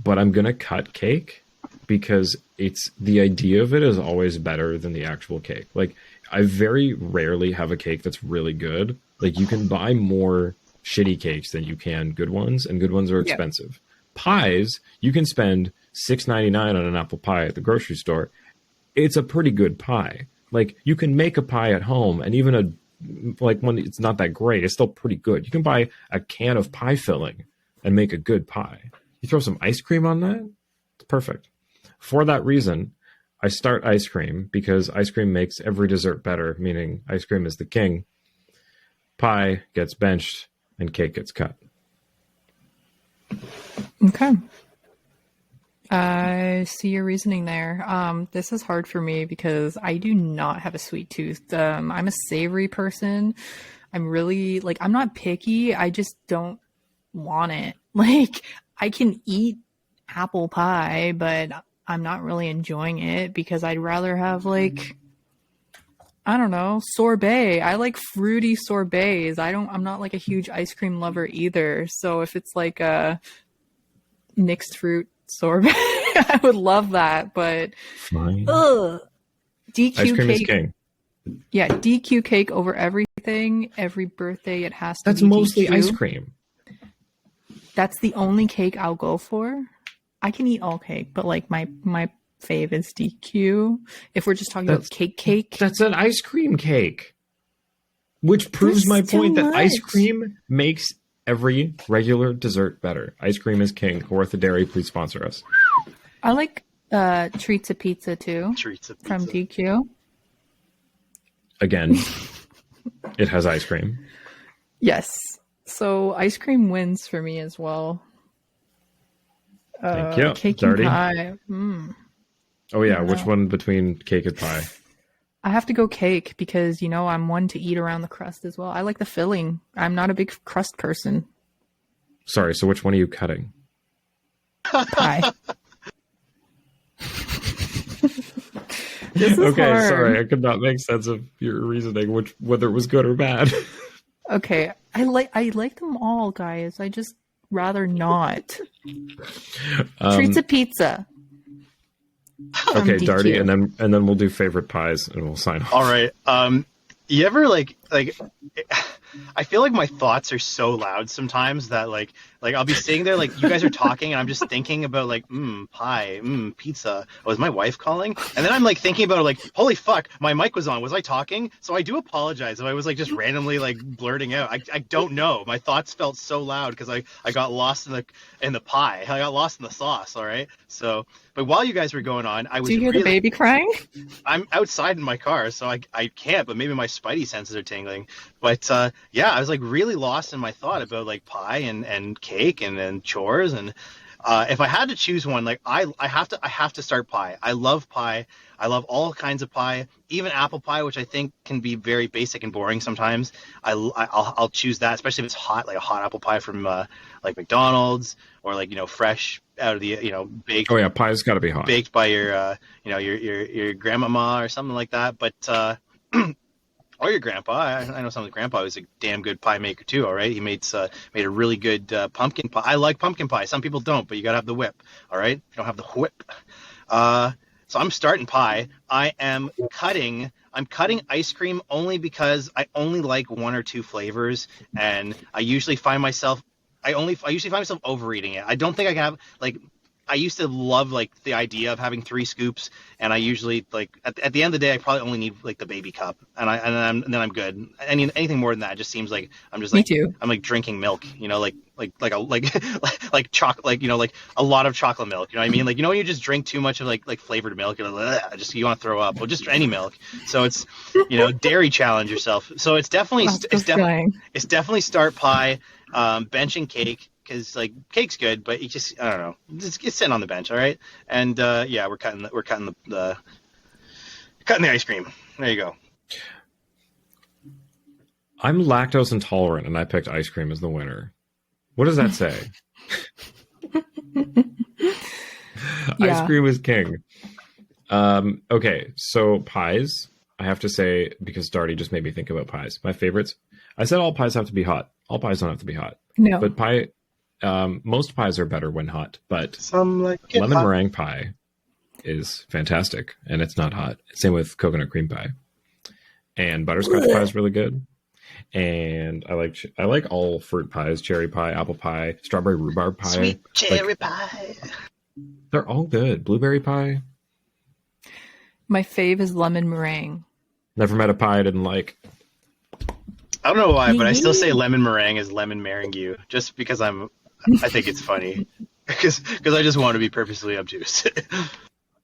but I'm going to cut cake because it's the idea of it is always better than the actual cake. Like, I very rarely have a cake that's really good. Like, you can buy more shitty cakes than you can good ones, and good ones are Yeah. expensive. Pies, you can spend $6.99 on an apple pie at the grocery store. It's a pretty good pie. Like, you can make a pie at home, and even when it's not that great, it's still pretty good. You can buy a can of pie filling and make a good pie. You throw some ice cream on that, it's perfect. For that reason, I start ice cream because ice cream makes every dessert better, meaning ice cream is the king. Pie gets benched and cake gets cut. Okay. I see your reasoning there. This is hard for me because I do not have a sweet tooth. I'm a savory person. I'm really I'm not picky. I just don't want it. Like, I can eat apple pie, but I'm not really enjoying it because I'd rather have I don't know, sorbet. I like fruity sorbets. I'm not a huge ice cream lover either. So if it's a mixed fruit sorbet, I would love that. But Fine. DQ Ice cream cake, is king. yeah, DQ cake over everything. Every birthday, it has to That's be mostly DQ. ice cream. That's the only cake I'll go for. I can eat all cake, but my fave is DQ. If we're just talking about cake. That's an ice cream cake. Which proves There's my too point that ice much. cream makes every regular dessert better. Ice cream is king. Kawartha Dairy, please sponsor us. I like Treats of Pizza too. Treats of from pizza. DQ. Again, it has ice cream. Yes. So ice cream wins for me as well. Thank you. Cake Darty? and pie. Mm. Oh yeah, I don't which know. one between cake and pie? I have to go cake because, you know, I'm one to eat around the crust as well. I like the filling. I'm not a big crust person. Sorry, so which one are you cutting? Pie. This is Okay, hard. sorry, I could not make sense of your reasoning, whether it was good or bad. Okay, I like them all, guys. I just rather not. Treats of Pizza. Okay, DQ. Darty, and then we'll do favorite pies, and we'll sign off. All right. You ever like I feel like my thoughts are so loud sometimes that like I'll be sitting there like you guys are talking and I'm just thinking about like pie, pizza. Oh, is my wife calling? And then I'm like thinking about like holy fuck, my mic was on. Was I talking? So I do apologize if I was like just randomly like blurting out. I don't know. My thoughts felt so loud because I got lost in the pie. I got lost in the sauce. All right. So, but while you guys were going on, I was Do you hear really, the baby crying? I'm outside in my car, so I can't, but maybe my spidey senses are tingling. But yeah, I was like really lost in my thought about like pie and cake and chores. And if I had to choose one, like I have to start pie. I love pie. I love all kinds of pie, even apple pie, which I think can be very basic and boring sometimes. I'll choose that, especially if it's hot, like a hot apple pie from like McDonald's or like, you know, fresh out of the, you know, baked. Oh yeah, pie's got to be hot. Baked by your, you know, your grandmama or something like that. But or your grandpa. I know someone's grandpa was a damn good pie maker too. All right, he made a really good pumpkin pie. I like pumpkin pie. Some people don't, but you gotta have the whip. All right, you don't have the whip. So I'm starting pie. I'm cutting ice cream only because I only like one or two flavors, and I usually find myself overeating it. I don't think I can have like. I used to love like the idea of having 3 scoops, and I usually like at the end of the day I probably only need like the baby cup, and then I'm good. Anything more than that just seems like I'm just like Me too. I'm like drinking milk, you know, like chocolate, like, you know, like a lot of chocolate milk. You know what I mean? Like, you know, when you just drink too much of like flavored milk, you're like, you want to throw up. Well, just any milk. So it's, you know, dairy challenge yourself. So it's definitely definitely start pie, bench and cake. Because like cake's good, but you just I don't know, it's sitting on the bench, all right. And yeah, we're cutting the ice cream. There you go. I'm lactose intolerant, and I picked ice cream as the winner. What does that say? Yeah. Ice cream is king. Okay, so pies. I have to say, because Darty just made me think about pies. My favorites. I said all pies have to be hot. All pies don't have to be hot. No. But pie. Most pies are better when hot, but Some like lemon meringue pie is fantastic, and it's not hot. Same with coconut cream pie, and butterscotch pie is really good. And I like all fruit pies: cherry pie, apple pie, strawberry rhubarb pie, sweet cherry pie. They're all good. Blueberry pie. My fave is lemon meringue. Never met a pie I didn't like. I don't know why, but I still say lemon meringue is lemon meringue, just because I think it's funny, because I just want to be purposely obtuse.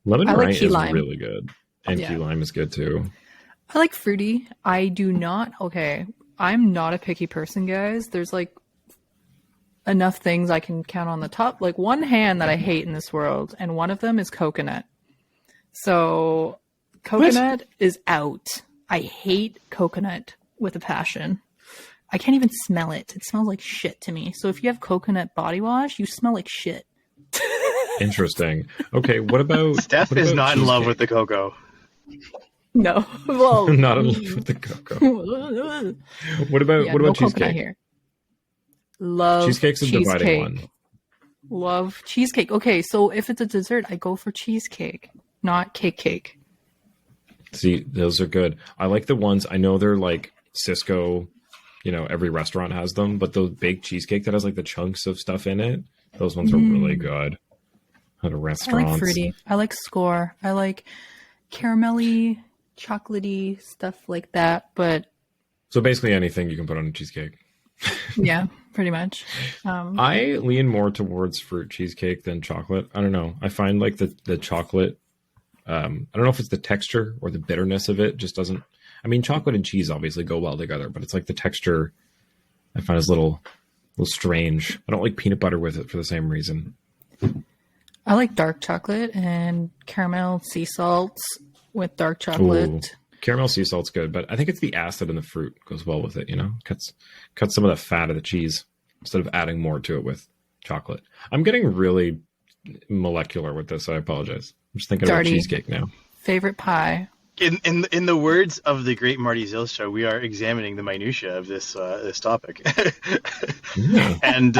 Lemon I like meringue key is lime. really good, and Yeah. key lime is good too. I like fruity. I do not. Okay, I'm not a picky person, guys. There's like enough things I can count on the top, like one hand that I hate in this world, and one of them is coconut. So coconut is out. I hate coconut with a passion. I can't even smell it. It smells like shit to me. So if you have coconut body wash, you smell like shit. Interesting. Okay, what about Steph is not in love with the cocoa. No. Well, not in love with the cocoa. What about yeah, what no about coconut cheesecake? here. Love Cheesecake's a dividing cheesecake. one. Love cheesecake. Okay, so if it's a dessert, I go for cheesecake, not cake. See, those are good. I like the ones, I know they're like Cisco, you know, every restaurant has them, but the baked cheesecake that has like the chunks of stuff in it, those ones are really good at a I restaurant. like fruity. I like score. I like caramelly, chocolatey stuff like that. But So basically anything you can put on a cheesecake. yeah, pretty much. I lean more towards fruit cheesecake than chocolate. I don't know. I find like the chocolate, I don't know if it's the texture or the bitterness of it just doesn't. I mean, chocolate and cheese obviously go well together, but it's like the texture I find is a little strange. I don't like peanut butter with it for the same reason. I like dark chocolate and caramel sea salts with dark chocolate. Ooh, caramel sea salt's good, but I think it's the acid in the fruit goes well with it, you know? Cuts some of the fat of the cheese instead of adding more to it with chocolate. I'm getting really molecular with this, so I apologize. I'm just thinking about Darty, cheesecake now. favorite pie? In the words of the great Marty Zilstra, we are examining the minutia of this topic. And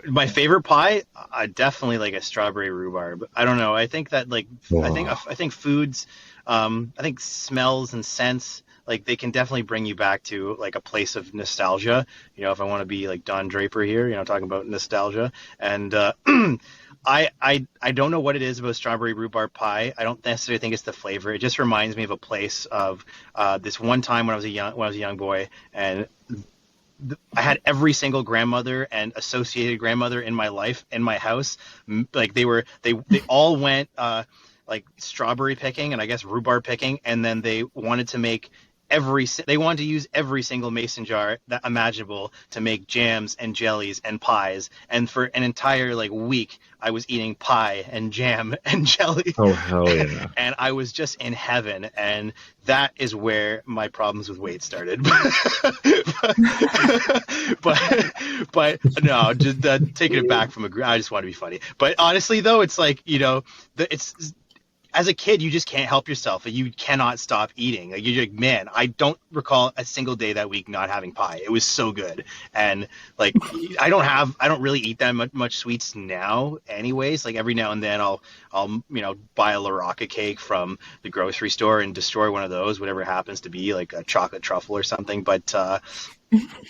my favorite pie, I definitely like a strawberry rhubarb. I don't know. I think that like I think foods, I think smells and scents, like they can definitely bring you back to like a place of nostalgia. You know, if I want to be like Don Draper here, you know, talking about nostalgia. And I don't know what it is about strawberry rhubarb pie. I don't necessarily think it's the flavor. It just reminds me of a place of this one time when I was a young boy, and I had every single grandmother and associated grandmother in my life in my house. Like they all went like strawberry picking and I guess rhubarb picking, and then they wanted to make they wanted to use every single mason jar that imaginable to make jams and jellies and pies. And for an entire like week, I was eating pie and jam and jelly. Oh, hell yeah. And I was just in heaven. And that is where my problems with weight started. but no, just taking it back from I just want to be funny. But honestly, though, it's like, you know, as a kid, you just can't help yourself. You cannot stop eating. Like, you're like, man, I don't recall a single day that week not having pie. It was so good. And like, I don't really eat that much sweets now anyways. Like every now and then I'll, you know, buy a La Rocca cake from the grocery store and destroy one of those, whatever it happens to be, like a chocolate truffle or something. But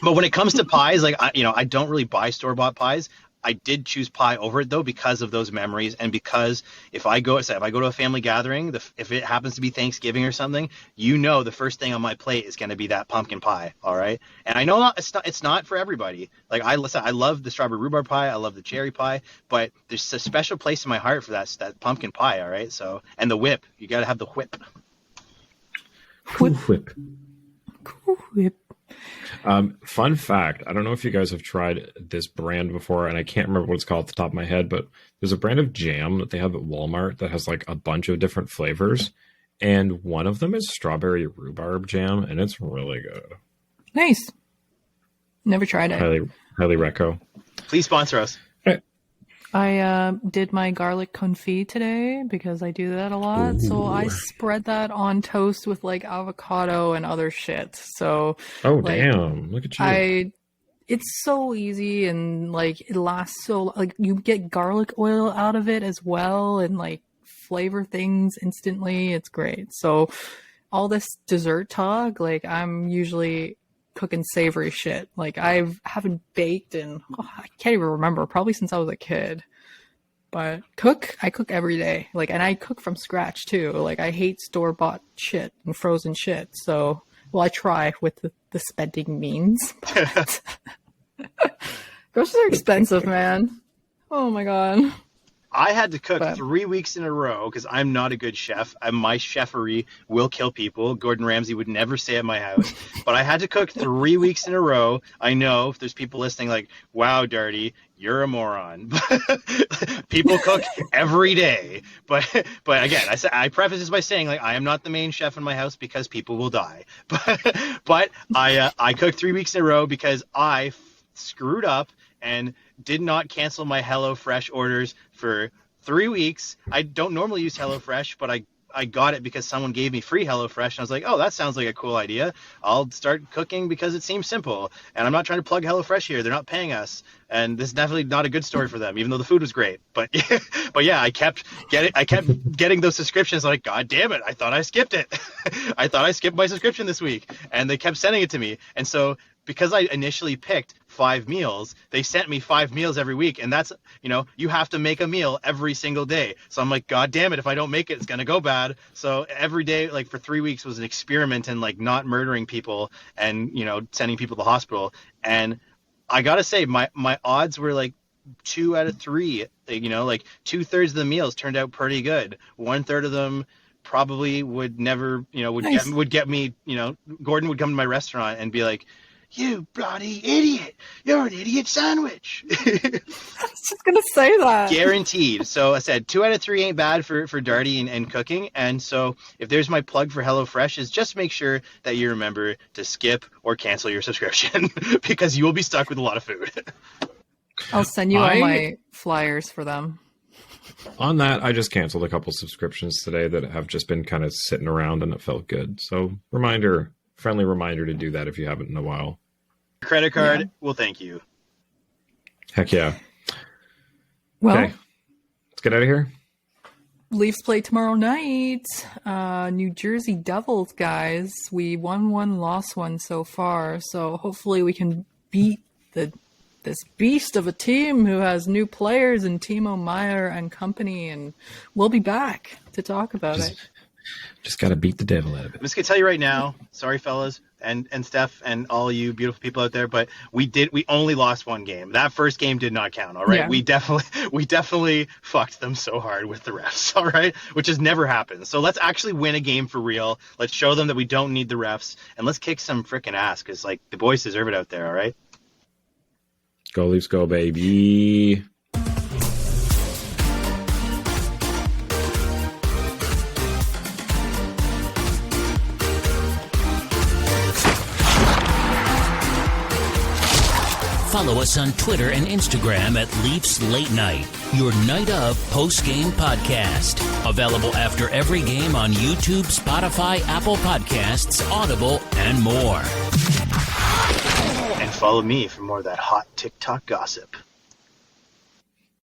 when it comes to pies, like, I don't really buy store-bought pies. I did choose pie over it though because of those memories, and because if I go to a family gathering, if it happens to be Thanksgiving or something, you know, the first thing on my plate is going to be that pumpkin pie. All right, and I know it's not for everybody. Like I love the strawberry rhubarb pie, I love the cherry pie, but there's a special place in my heart for that pumpkin pie. All right, so, and the whip, you got to have the whip. Whip. Cool whip. Fun fact, I don't know if you guys have tried this brand before, and I can't remember what it's called at the top of my head, but there's a brand of jam that they have at Walmart that has like a bunch of different flavors, and one of them is strawberry rhubarb jam, and it's really good. Nice. Never tried it. Highly reco. Please sponsor us. I did my garlic confit today because I do that a lot. Ooh. So I spread that on toast with like avocado and other shit. So damn, look at you. It's so easy, and like it lasts so like you get garlic oil out of it as well, and like flavor things instantly. It's great. So all this dessert talk, like I'm usually cooking savory shit. Like I haven't baked in I can't even remember, probably since I was a kid. But I cook every day. Like, and I cook from scratch too. Like I hate store-bought shit and frozen shit. So, well, I try with the spending means. Groceries are expensive, man. Oh my god. I had to cook 3 weeks in a row because I'm not a good chef. My chefery will kill people. Gordon Ramsay would never stay at my house. But I had to cook 3 weeks in a row. I know if there's people listening like, wow, Darty, you're a moron. People cook every day. But again, I preface this by saying, like, I am not the main chef in my house because people will die. But I cooked 3 weeks in a row because I screwed up and did not cancel my HelloFresh orders for 3 weeks. I don't normally use HelloFresh, but I got it because someone gave me free HelloFresh, and I was like, oh, that sounds like a cool idea. I'll start cooking because it seems simple. And I'm not trying to plug HelloFresh here. They're not paying us. And this is definitely not a good story for them, even though the food was great. But yeah, I kept getting those subscriptions. Like, God damn it, I thought I skipped it. I thought I skipped my subscription this week. And they kept sending it to me. And so because I initially picked 5 meals, they sent me 5 meals every week. And that's, you have to make a meal every single day. So I'm like, God damn it, if I don't make it, it's going to go bad. So every day, like for 3 weeks was an experiment in like not murdering people and, sending people to the hospital. And I gotta say, my odds were like 2 out of 3. You know, like 2/3 of the meals turned out pretty good. 1/3 of them probably would never, you know, would get me. You know, Gordon would come to my restaurant and be like, "You bloody idiot! You're an idiot sandwich." I was just gonna say that. Guaranteed. So I said 2 out of 3 ain't bad for Darty and cooking. And so if there's my plug for HelloFresh, is just make sure that you remember to skip or cancel your subscription because you will be stuck with a lot of food. I'll send you all my flyers for them. On that, I just canceled a couple subscriptions today that have just been kind of sitting around, and it felt good. So friendly reminder to do that if you haven't in a while. Credit card, well, thank you. Heck yeah. Well, okay, let's get out of here. Leafs play tomorrow night. New Jersey Devils, guys. We won one, lost one so far. So hopefully we can beat this beast of a team who has new players and Timo Meier and company. And we'll be back to talk about it. Just got to beat the devil out of it. I'm just going to tell you right now, sorry, fellas, and Steph and all you beautiful people out there, but we only lost one game. That first game did not count, all right? Yeah. We definitely fucked them so hard with the refs, all right? Which has never happened. So let's actually win a game for real. Let's show them that we don't need the refs, and let's kick some freaking ass because, like, the boys deserve it out there, all right? Go Leafs, go, baby. Follow us on Twitter and Instagram at Leafs Late Night, your night of post-game podcast. Available after every game on YouTube, Spotify, Apple Podcasts, Audible, and more. And follow me for more of that hot TikTok gossip.